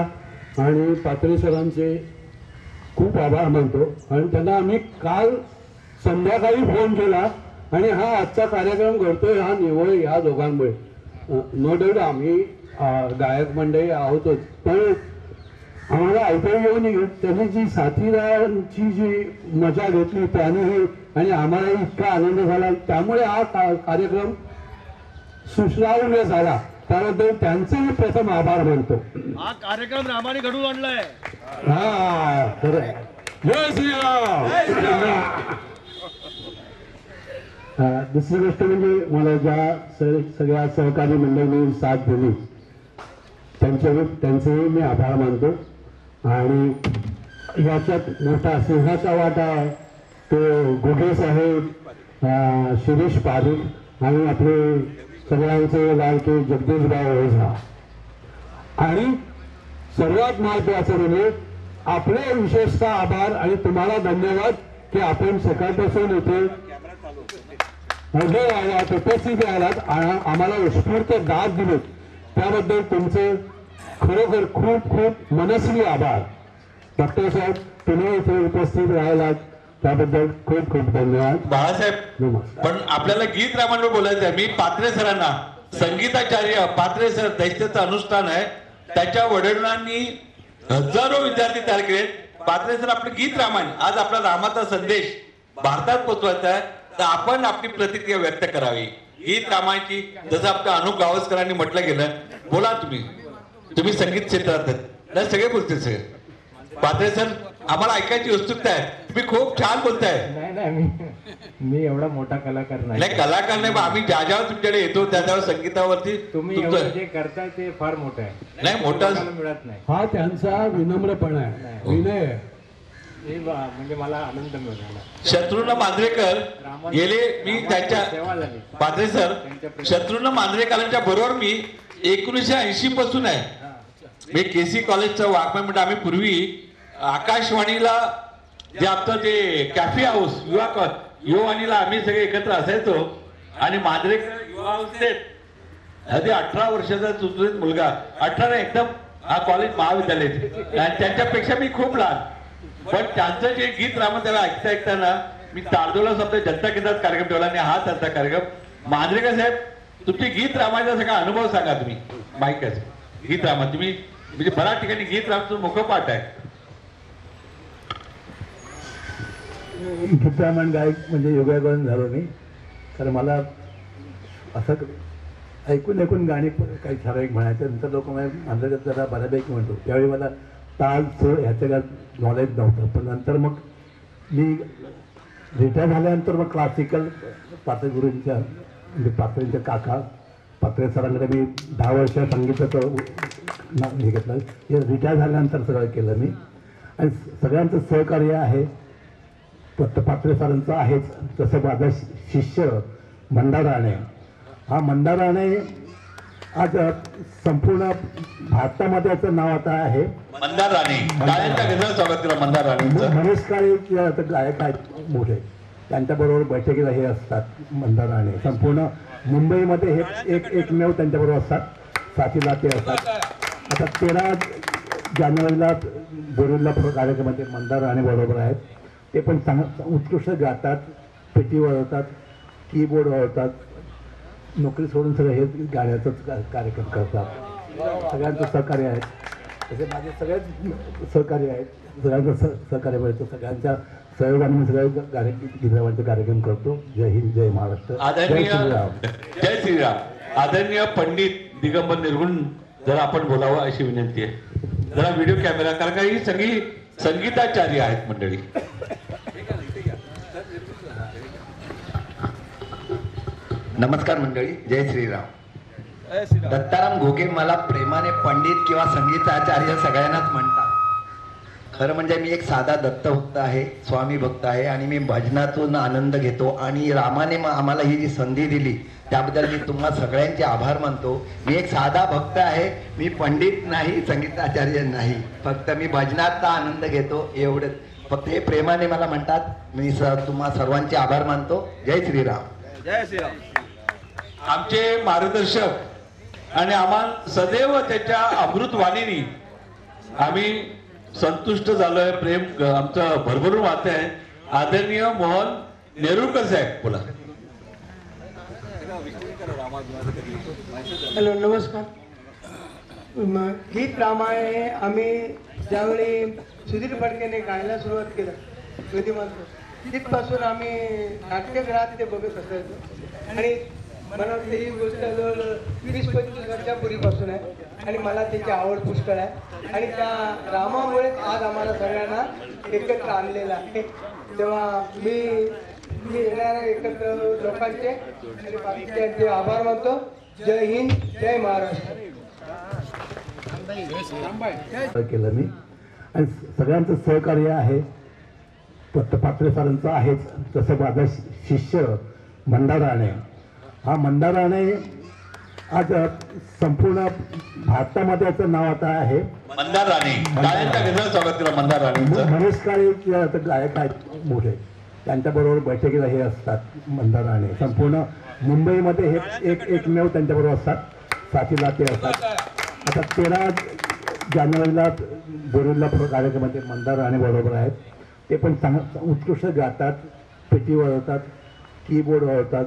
आणि पात्रे सरांचे खूप आभार मानतो. आणि त्यांना आम्ही काल संध्याकाळी फोन केला आणि हा आजचा कार्यक्रम घडतोय हा निवळ या दोघांमुळे. नो डाऊट आम्ही गायक मंडळी आहोतच, पण आम्हाला ऐकायला येऊन त्यांनी जी साथीदारांची जी मजा घेतली त्याने आणि आम्हाला इतका आनंद झाला, त्यामुळे हा कार्यक्रम सुश्राव्य झाला. त्याबद्दल त्यांचे मी प्रथम आभार मानतो. हा कार्यक्रम रामाने घडवून आणलाय. हा खरं आहे. जय श्रीराम. दुसरी गोष्ट म्हणजे मला ज्या सगळ्या सहकारी मंडळींनी साथ दिली त्यांचेही मी आभार मानतो. आणि याच्यात मोठा सिंहाचा वाटा तो घुगे साहेब, शिरीष पारिक आणि आपले सगळ्यांचे लाडके जगदीशभाई ओझा. आणि सर्वात महत्वाचं म्हणजे आपले विशेषतः आभार आणि तुम्हाला धन्यवाद की आपण सकाळपासून इथे हजर आलात, उपस्थित राहिलात, आम्हाला उत्स्फूर्त दाद दिलेत. त्याबद्दल तुमचे खरोखर खूप खूप मनस्वी आभार. डॉक्टर साहेब तुम्ही इथे उपस्थित राहिलात त्याबद्दल खूप खूप धन्यवाद. बाळासाहेब, पण आपल्याला गीत रामायण बोलायचं आहे. मी पात्रे सरांना, संगीताचार्य पात्रे सर दैत्याचं अनुष्ठान आहे, त्याच्या वडिलांनी हजारो विद्यार्थी तयार केले. पात्रे सर आपलं गीत रामायण, आज आपला रामाचा संदेश भारतात पोहोचवायचा आहे, तर आपण आपली प्रतिक्रिया व्यक्त करावी गीत रामायणची. जसं आपल्या अनुप गावस्करांनी म्हटलं गेलं, बोला तुम्ही संगीत क्षेत्रात नाही सगळे बोलते सगळे. पात्रे सर आम्हाला ऐकायची उत्सुकता आहे, तुम्ही खूप छान बोलताय. नाही मी एवढा मोठा कलाकार नाही कलाकार नाही, आम्ही ज्या ज्यावर तुमच्याकडे येतो त्या त्यावर संगीतावरती तुम्ही जे करताय ते फार मोठं आहे. नाही मोठा मिळत नाही. हा त्यांचा विनम्रपणा आहे, विनय आहे. म्हणजे मला आनंद मिळाला. शत्रुघ्न मांजरेकर गेले, मी त्यांच्या पात्रे सर शत्रुघ्न मांजरेकरांच्या बरोबर मी 1980 पासून आहे. मी केसी कॉलेजचं वाघमय म्हणजे आम्ही पूर्वी आकाशवाणीला जे आपलं जे कॅफे हाऊस युवानीला आम्ही सगळे एकत्र असायचो. आणि मांजरेकर युवा अवस्थेत अगदी 18 वर्षाचा सुसुलीत मुलगा, 18 एकदम हा कॉलेज महाविद्यालय, आणि त्यांच्यापेक्षा मी खूप लहान. पण त्यांचं जे गीत रामायण त्याला ऐकताना मी तारदोला शब्द जनता केंद्रात कार्यक्रम ठेवला आणि हा त्यांचा कार्यक्रम. मांजरेकर साहेब तुमची गीत रामायणाचा सगळा अनुभव सांगा तुम्ही. माहिती आहे गीत रामायण तुम्ही म्हणजे बऱ्याच ठिकाणी गीत रामायण मुखपाठ आहे. गीत रामायण गायक म्हणजे योगायोगाने झालो नाही, कारण मला असं ऐकून गाणी काही ठराविक म्हणायचं. नंतर लोक माझं जरा बऱ्यापैकी म्हणतो, त्यावेळी मला ताल सूर ह्याचं काय नॉलेज नव्हतं. पण नंतर मग मी रिटायर झाल्यानंतर मग क्लासिकल पात्रे गुरूंच्या म्हणजे पात्रेंच्या काका पात्रे सरांकडे मी 10 वर्ष संगीताचं हे घेतलं. हे रिटायर झाल्यानंतर सगळं केलं मी. आणि सगळ्यांचं सहकार्य आहे पात्रे सरांचं आहेच. तसं माझा शिष्य मंदार राणे, हा मंदार राणे आज संपूर्ण भारतामध्ये याचं नाव आता आहे. मंदार राणे स्वागत केलं. मंदार राणे महेश काळे गायक आहेत मोठे, त्यांच्याबरोबर बैठकीला हे असतात मंदार राणे. संपूर्ण मुंबईमध्ये हे एकमेव त्यांच्याबरोबर असतात, साथीला ते असतात. आता 13 जानेवारीला बोरीवलीला कार्यक्रमाचे मंदार राणे बरोबर आहेत. ते पण उत्कृष्ट गातात, पेटी वाजवतात, कीबोर्ड वाजवतात, नोकरी सोडून सगळं हे गाण्याचाच कार्यक्रम करतात. सगळ्यांचं सहकार्य आहे. तसे माझे सगळेच सहकार्य आहेत. सगळ्यांचं सहकार्य मिळतं. सगळ्यांच्या सहयोगाने मी सगळे गीतरामांचे कार्यक्रम करतो. जय हिंद, जय महाराष्ट्र, जय श्रीराम. जय श्रीराम. आदरणीय पंडित दिगंबर निर्गुण जरा आपण बोलावं अशी विनंती आहे. जरा व्हिडिओ कॅमेरा, कारण का ही सगळी संगीताचार्य आहेत मंडळी. नमस्कार मंडळी, जय श्रीराम. दत्ताराम घोगे मला प्रेमाने पंडित किंवा संगीताचार्य सगळ्यांनाच म्हणतात. खरं म्हणजे मी एक साधा दत्तभक्त आहे, स्वामी भक्त आहे आणि मी भजनातून आनंद घेतो. आणि रामाने आम्हाला ही जी संधी दिली त्याबद्दल मी तुम्हा सगळ्यांचे आभार मानतो. मी एक साधा भक्त आहे, मी पंडित नाही, संगीताचार्य नाही, फक्त मी भजनाचा आनंद घेतो एवढंच. फक्त हे प्रेमाने मला म्हणतात. मी तुम्हा सर्वांचे आभार मानतो. जय श्रीराम. जय श्रीराम. आमचे मार्गदर्शक आणि आम्हाला सदैव त्याच्या अमृतवाणीनी आम्ही संतुष्ट झालोय. प्रेम आमचं भरभरून वाहत आहे. आदरणीय मोहन नेरुरकर साहेब बोला. हॅलो, नमस्कार. गीत रामायणे आम्ही ज्यावेळी सुधीर फडकेने गायला सुरुवात केलं कधी तिथपासून आम्ही नाट्यगृहात ते बघत असायचो. आणि मला वाटतं ही गोष्ट जवळ 20-25 वर्षापूर्वीपासून आहे. आणि मला त्याची आवड पुष्कळ आहे. आणि त्या रामामुळेच आज आम्हाला सगळ्यांना एकत्र आणलेलं आहे. तेव्हा मी येणाऱ्या एकत्र लोकांचे आणि बाकीच्यांचे आभार मानतो. जय हिंद, जय महाराष्ट्र. केलं मी आणि सगळ्यांचं सहकार्य आहे. पात्रे सरांचं आहेच. तसं माझा शिष्य मंदार राणे, हा मंदार राणे आज संपूर्ण भारतामध्ये याचं नाव आता आहे. मंदार राणे गायनच्या गजरात स्वागत केलं. मंदार राणेंचं. महेश काळे गायक आहेत मोठे, त्यांच्याबरोबर बैठकीला हे असतात मंदार राणे. संपूर्ण मुंबईमध्ये हे एकमेव त्यांच्याबरोबर असतात. साथीला ते असतात. आता 13 जानेवारीला बोरीवलीला कार्यक्रमाचे मंदार राणे बरोबर आहेत. ते पण उत्कृष्ट गातात, पेटी वाजवतात, कीबोर्ड वाजवतात,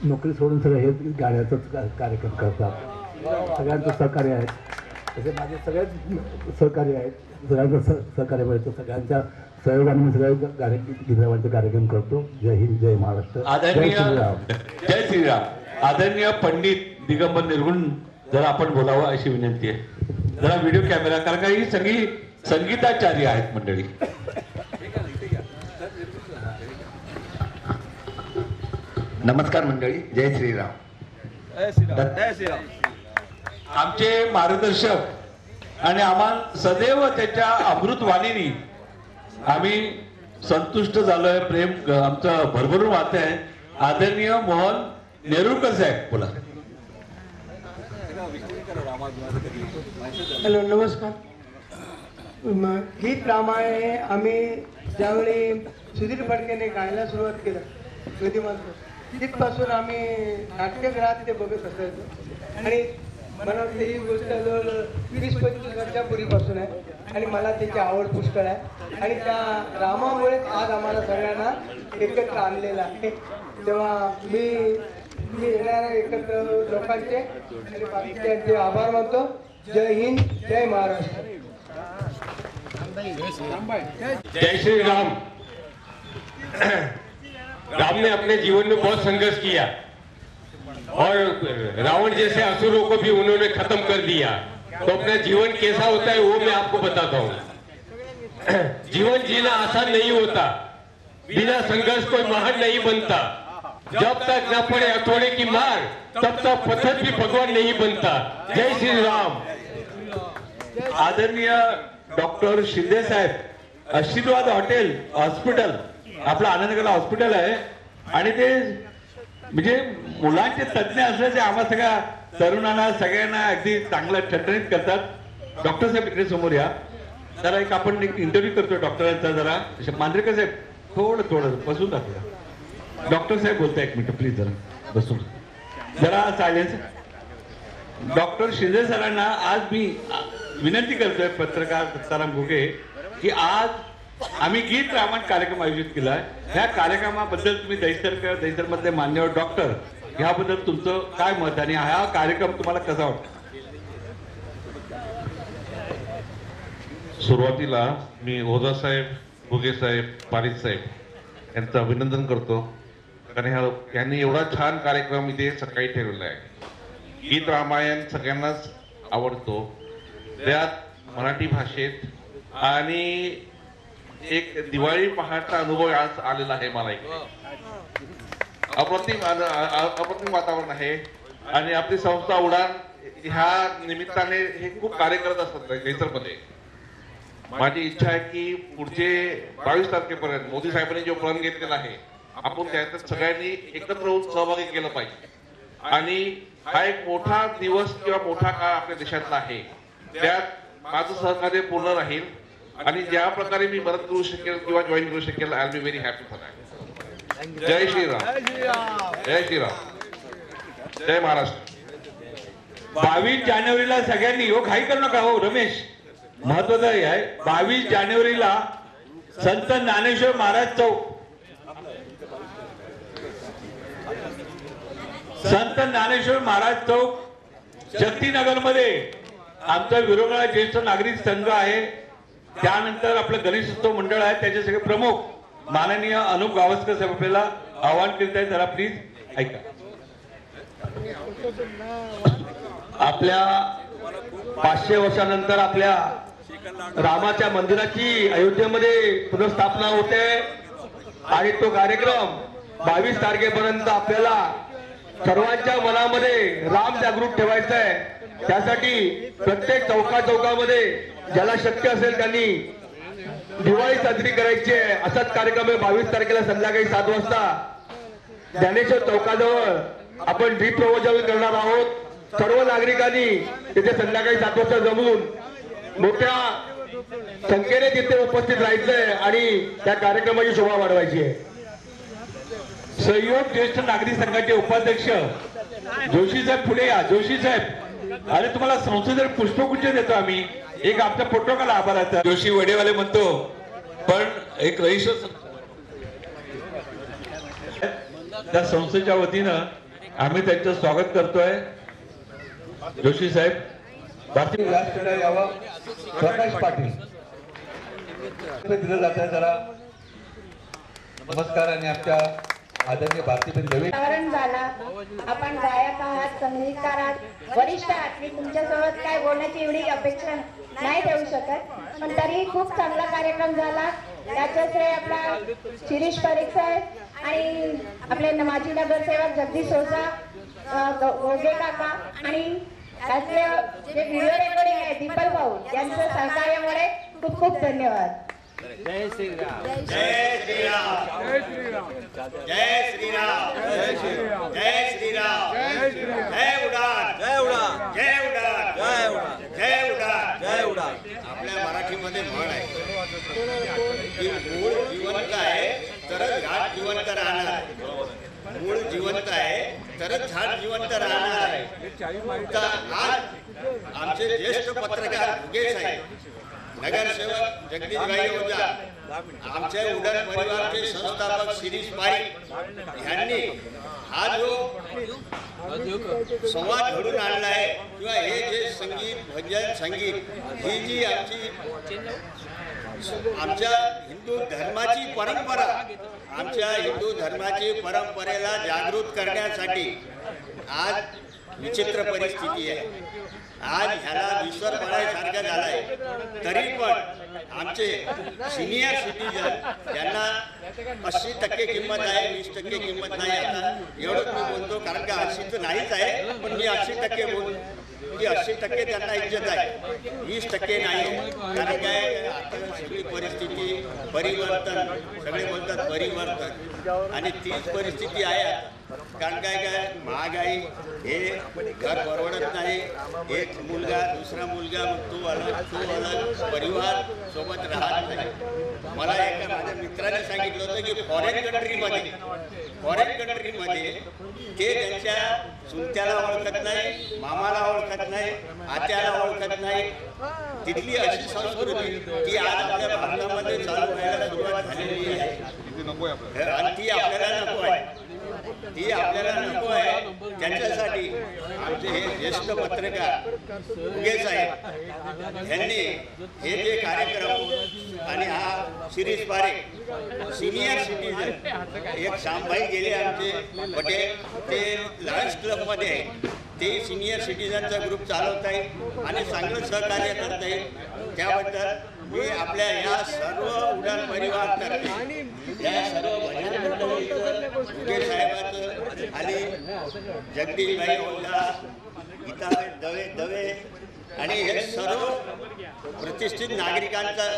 नोकरी सोडून सगळं हे गाण्याचाच कार्यक्रम करतात. सगळ्यांचं सहकार्य आहे. तसे माझे सगळेच सहकार्य आहेत. सगळ्यांचं सहकार्य मिळतं. सगळ्यांच्या सहयोगाने मी सगळे गीतरामांचे कार्यक्रम करतो. जय हिंद, जय महाराष्ट्र, जय श्रीराम. जय श्रीराम. आदरणीय पंडित दिगंबर निर्गुण जरा आपण बोलावं अशी विनंती आहे. जरा व्हिडिओ कॅमेरा, कारण का ही सगळी संगीताचार्य आहेत मंडळी. नमस्कार मंडळी, जय श्रीराम. जय श्रीराम. आमचे मार्गदर्शक आणि आम्हाला सदैव त्याच्या अमृतवाणीनी आम्ही संतुष्ट झालोय. प्रेम आमचं भरभरून वाहत आहे. आदरणीय मोहन नेरुरकर साहेब बोला. हॅलो, नमस्कार. गीत रामायणे आम्ही ज्यावेळी सुधीर फडकेने गायला सुरुवात केलं कधी तिथपासून आम्ही नाट्यगृहात ते बघत असायचो. आणि मला वाटतं ही गोष्ट जवळ 20-25 वर्षापूर्वीपासून आहे. आणि मला त्याची आवड पुष्कळ आहे. आणि त्या रामामुळेच आज आम्हाला सगळ्यांना एकत्र आणलेलं आहे. तेव्हा मी येणाऱ्या एकत्र लोकांचे आणि बाकीच्यांचे आभार मानतो. जय हिंद, जय महाराष्ट्र. जय श्री राम. राम ने अपने जीवन में बहुत संघर्ष किया और रावण जैसे असुरों को भी उन्होंने खत्म कर दिया. तो अपना जीवन कैसा होता है वो मैं आपको बताता हूँ. जीवन जीना आसान नहीं होता. बिना संघर्ष कोई महान नहीं बनता. जब तक न पड़े हथौड़े की मार तब तक पत्थर भी भगवान नहीं बनता. जय श्री राम. आदरणीय डॉक्टर शिंदे साहेब आशीर्वाद हॉटेल हॉस्पिटल आपलं आनंदगड हॉस्पिटल आहे. आणि ते म्हणजे मुलांचे तज्ज्ञ असल्याचे आम्हा सगळ्या तरुणांना सगळ्यांना अगदी चांगलं ठणठणीत करतात. डॉक्टर साहेब इकडे समोर या. जरा एक आपण एक इंटरव्ह्यू करतोय डॉक्टरांचा. जरा मांजरेकर साहेब थोडं बसून दाखवूया. डॉक्टर साहेब बोलताय. एक मिनिट प्लीज जरा बसून. जरा सायलेन्स. डॉक्टर शिंदे सरांना आज मी विनंती करतोय, पत्रकार दत्ताराम घोगे, की आज आम्ही गीत रामायण कार्यक्रम आयोजित केला आहे. ह्या कार्यक्रमाबद्दल तुम्ही दहिसर मधले मान्यवर डॉक्टर, ह्याबद्दल तुमचं काय मत आणि हा कार्यक्रम तुम्हाला कसा वाटतो? सुरुवातीला मी ओझा साहेब, घुगे साहेब, पारिक साहेब यांचं अभिनंदन करतो, कारण यांनी एवढा छान कार्यक्रम इथे सकाळी ठेवलेला आहे. गीत रामायण सगळ्यांनाच आवडतो, त्यात मराठी भाषेत, आणि एक दिवाळी पहाटचा अनुभव आज आलेला आहे मला. इकडे अप्रतिम वातावरण आहे आणि आपली संस्था उडान ह्या निमित्ताने हे खूप कार्य करत असतात दहिसरमध्ये. माझी इच्छा आहे की पुढचे 22 तारखेपर्यंत मोदी साहेबांनी जो प्रण घेतलेला आहे, आपण त्यात सगळ्यांनी एकत्र होऊन सहभागी केलं पाहिजे. आणि हा एक मोठा दिवस किंवा मोठा काळ आपल्या देशातला आहे, त्यात माझं सहकार्य पूर्ण राहील आणि ज्या प्रकारे मी मदत करू शकेल किंवा जॉईन करू शकेल, I will be very happy for that. जय श्रीराम, जय श्रीराम, जय महाराष्ट्र. 22 जानेवारीला सगळ्यांनी हो घाई करू नका हो रमेश, महत्वाचं आहे. 22 जानेवारीला संत ज्ञानेश्वर महाराज चौक, संत ज्ञानेश्वर महाराज चौक शक्तीनगर मध्ये आमचा विरोगळा ज्येष्ठ नागरिक संघ आहे, त्यानंतर आपलं गणेशोत्सव मंडळ आहे, त्याचे सगळे प्रमुख माननीय अनुप गावस्कर साहेब आपल्याला आवाहन करीत आहेत. जरा प्लीज ऐका. आपल्या 500 वर्षानंतर आपल्या रामाच्या मंदिराची अयोध्येमध्ये पुनर्स्थापना होते आणि तो कार्यक्रम 22 तारखेपर्यंत आपल्याला सर्वांच्या मनामध्ये राम जागृत ठेवायचा आहे. त्यासाठी प्रत्येक चौकामध्ये ज्याला शक्य असेल त्यांनी दिवाळी साजरी करायची आहे. असाच कार्यक्रम आहे 22 तारखेला संध्याकाळी 7 वाजता ज्ञानेश्वर चौकाजवळ आपण दीप प्रज्वलन करणार आहोत. सर्व नागरिकांनी तिथे संध्याकाळी 7 वाजता जमून मोठ्या संख्येने तिथे उपस्थित राहायचंय आणि त्या कार्यक्रमाची शोभा वाढवायची आहे. सहयोग ज्येष्ठ नागरिक संघाचे उपाध्यक्ष जोशी साहेब पुढे या. जोशी साहेब, अरे तुम्हाला संसदेत पुष्पगुच्छ देतो आम्ही, एक आमचा प्रोटोकॉल आभाराचा. जोशी वडेवाले म्हणतो, पण एक रईस त्या संस्थेच्या वतीनं आम्ही त्यांचं स्वागत करतोय. जोशी साहेब, भारतीय व्यासपीठावर यावं. प्रकाश पाटील दिलं जातं. जरा नमस्कार. आणि आमच्या आदरणीय भारतीय दवे झाला. आपण गायक आहात, संगीतकार आहात, वरिष्ठ आहात. मी तुमच्यासोबत काय बोलण्याची एवढी अपेक्षा नाही ठेवू शकत, पण तरीही खूप चांगला कार्यक्रम झाला. त्याचं श्रेय आपला शिरीष पारिक साहेब आणि आपले माजी नगरसेवक जगदीश ओझा, घोगे काका आणि त्यातले जे व्हिडिओ रेकॉर्डिंग आहे दीपल भाऊ यांचं सहकार्यामुळे खूप खूप धन्यवाद. जय श्रीराम, जय श्रीराम, जय श्रीराम, जय श्रीराम, जय श्रीराम, जय श्रीराम, जय श्रीराम, जय उडान, जय उडान, जय उडान, जय उडान, जय उडान, जय उडान. आपल्या मराठीमध्ये म्हण आहे की मूळ जिवंत आहे तरच झाड जिवंत राहणार आहे. मूळ जिवंत आहे तरच झाड जिवंत राहणार आहे. आज आमचे ज्येष्ठ पत्रकार घुगे साहेब, नगरसेवक जगदीशभाई ओझा, आमच्या उडान परिवारचे संस्थापक शिरीष पारिक यांनी हा जो संवाद घडून आणला आहे किंवा हे जे संगीत, भजन, संगीत, ही जी आमच्या हिंदू धर्माची परंपरा, आमच्या हिंदू धर्माची परंपरेला जागृत करण्यासाठी आज विचित्र परिस्थिती आहे. आज ह्याला विसर पडायसारखं झालाय. तरी पण आमचे सिनियर सिटीजन ज्यांना 80% किंमत आहे, 20% किंमत नाही. आता एवढंच मी बोलतो, कारण का 80 तर नाहीच आहे, पण मी 80% बोल की 80% त्यांना इज्जत आहे, 20% नाही. कारण काय, आता सगळी परिस्थिती परिवर्तन, सगळे बोलतात परिवर्तन, आणि तीच परिस्थिती आहे. कारण काय महागाई हे घर परवडत नाही. एक मुलगा दुसरा मुलगा तू अलग परिवार सोबत राहत नाही. मला एका माझ्या मित्राने सांगितलं होतं की फॉरेन कंट्रीमध्ये ते त्यांच्या चुलत्याला ओळखत नाही, मामाला ओळखत नाही, आत्याला ओळखत नाही. तिथली अशी संस्कृती ती आज आपल्या भारतामध्ये चालू व्हायला सुरुवात झालेली आहे आणि ती आपल्याला नको आहे. त्याच्यासाठी आमचे हे ज्येष्ठ पत्रकार उगे साहेब यांनी हे जे कार्यक्रम आणि हा शिरीष पारेख सिनियर सिटीजन एक शामभाई गेले आमचे पटेल ते लायन्स क्लबमध्ये आहे. ते सिनियर सिटीजनचा ग्रुप चालवत आहे आणि चांगलं सहकार्य करत आहे. त्याबद्दल मी आपल्या या सर्व उडान परिवारातर्फे या सर्व भजन मंडळीचं उगे साहेबाचं आणि जगदीशभाई ओझा, गीताबाई दवे आणि हे सर्व प्रतिष्ठित नागरिकांचा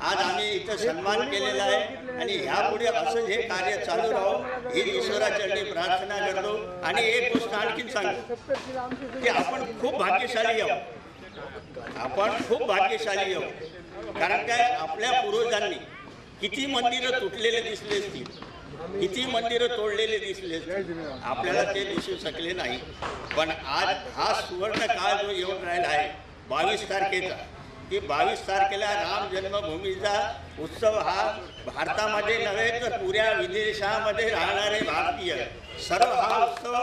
आज आम्ही इथं सन्मान केलेला आहे आणि ह्यापुढे असं हे कार्य चालू राहो ही ईश्वराचरणी प्रार्थना करतो. आणि एक गोष्ट आणखीन सांगतो की आपण खूप भाग्यशाली आहोत. कारण काय आपल्या पूर्वजांनी किती मंदिरं तुटलेले दिसले असतील, किती मंदिरं तोडलेले दिसले असतील, आपल्याला ते दिसू शकले नाही. पण आज हा सुवर्ण काळ जो येऊन राहिला आहे 22 तारखेचा, की 22 तारखेला राम जन्मभूमीचा उत्सव हा भारतामध्ये नव्हे तर पुऱ्या विदेशामध्ये राहणारे भारतीय सर्व हा उत्सव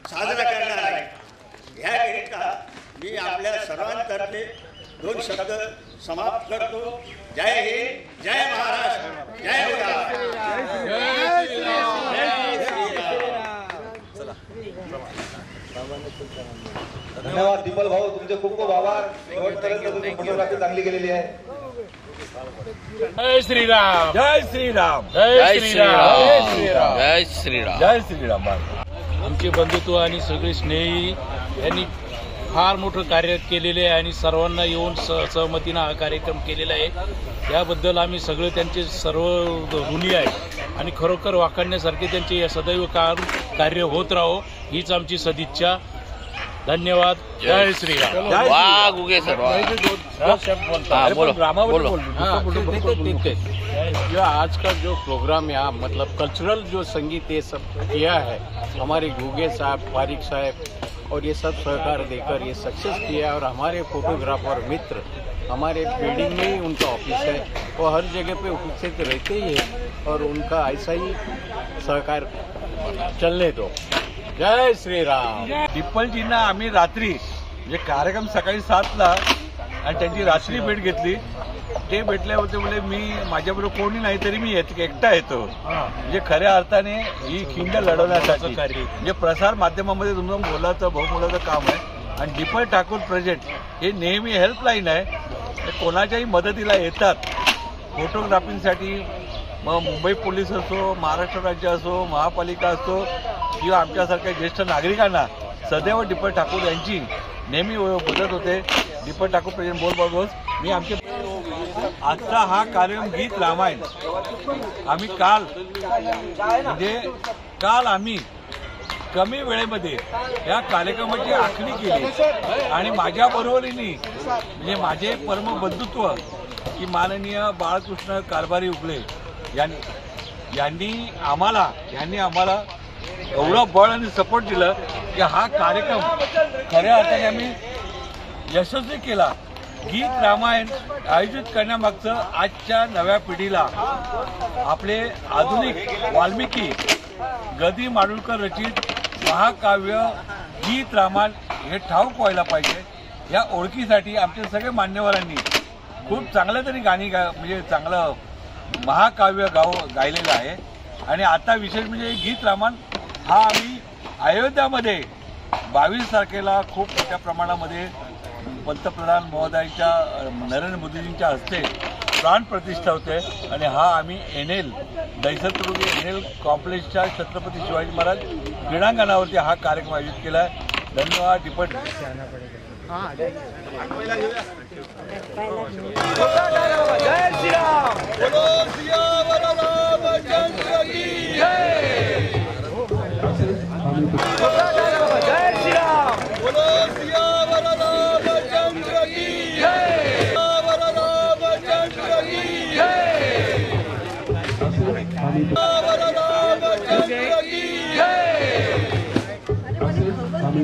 साजरा करणार आहे. ह्याकरिता मी आपल्या सर्वांतर्फे 2 शब्द समाप्त करतो. जय हिंद, जय महाराष्ट्र, जय धन्यवाद दीपल भाऊ, तुमचे खूप खूप आभार. शेवटपर्यंत तुम्ही फोटोग्राफी चांगली केलेली आहे. जय श्रीराम, जय श्रीराम, जय श्रीराम, जय श्रीराम, जय श्रीराम. आमचे बंधुत्व आणि सगळे स्नेही यांनी फार मोठं कार्य केलेले आहे आणि सर्वांना येऊन सहमतीनं हा कार्यक्रम केलेला आहे. याबद्दल आम्ही सगळे त्यांचे सर्व ऋणी आहे आणि खरोखर वाखाणण्यासारखे त्यांचे सदैव कार्य होत राहो हीच आमची सदिच्छा. धन्यवाद. जय श्रीराम. वाह गुगे सर, जो आज का जो प्रोग्राम यहाँ मतलब कल्चरल जो संगीत ये सब किया है हमारे गुगे साहब, पारिक साहब और ये सब सहकार देकर ये सक्सेस किया है. और हमारे फोटोग्राफर मित्र हमारे बिल्डिंग में ही उनका ऑफिस है, वो हर जगह पे उपस्थित रहते ही है और उनका ऐसा ही सहकार चलने दो. जय श्रीराम. डिप्पलजींना आम्ही रात्री म्हणजे कार्यक्रम सकाळी 7ला आणि त्यांची रात्री भेट घेतली. ते भेटले होते म्हणजे मी माझ्याबरोबर कोणी नाही तरी मी एकटा येतो. म्हणजे खऱ्या अर्थाने ही खिंड लढवण्यासाठी म्हणजे प्रसार माध्यमामध्ये तुमचं मोलाचं बहुमोलाचं काम आहे. आणि डिप्पल ठाकूर प्रोजेक्ट हे नेहमी हेल्पलाईन आहे. कोणाच्याही मदतीला येतात फोटोग्राफीसाठी. मग मुंबई पोलीस असो, महाराष्ट्र राज्य असो, महापालिका असो किंवा आमच्यासारख्या ज्येष्ठ नागरिकांना सदैव डिप्पल ठाकूर यांची नेहमी मदत होते. डिप्पल ठाकूर प्रेसिडेंट बोल मी आमचे आजचा हा कार्यक्रम गीत रामायण आम्ही काल आम्ही कमी वेळेमध्ये या कार्यक्रमाची आखणी केली आणि माझ्या बरोबरीने म्हणजे माझे परमबंधुत्व की माननीय बाळकृष्ण कारभारी उगले यांनी आम्हाला एवढं बळ आणि सपोर्ट दिलं की हा कार्यक्रम खऱ्या अर्थाने आम्ही यशस्वी केला. गीत रामायण आयोजित करण्यामागचं आजच्या नव्या पिढीला आपले आधुनिक वाल्मिकी गदी माडुळकर रचित महाकाव्य गीत रामायण हे ठाऊक व्हायला पाहिजे. या ओळखीसाठी आमच्या सगळे मान्यवरांनी खूप चांगलं तरी गाणी म्हणजे चांगलं महाकाव्य गायलेलं आहे. आणि आता विशेष म्हणजे गीत रामायण हा आम्ही अयोध्यामध्ये 22 तारखेला खूप मोठ्या प्रमाणामध्ये पंतप्रधान महोदयांच्या नरेंद्र मोदीजींच्या हस्ते प्राण प्रतिष्ठा होते आणि हा आम्ही दैसतरुगी एनएल कॉम्प्लेक्सच्या छत्रपती शिवाजी महाराज क्रीडांगणावरती हा कार्यक्रम आयोजित केला आहे. धन्यवाद. डिपट जय श्रीराम. असेच आम्ही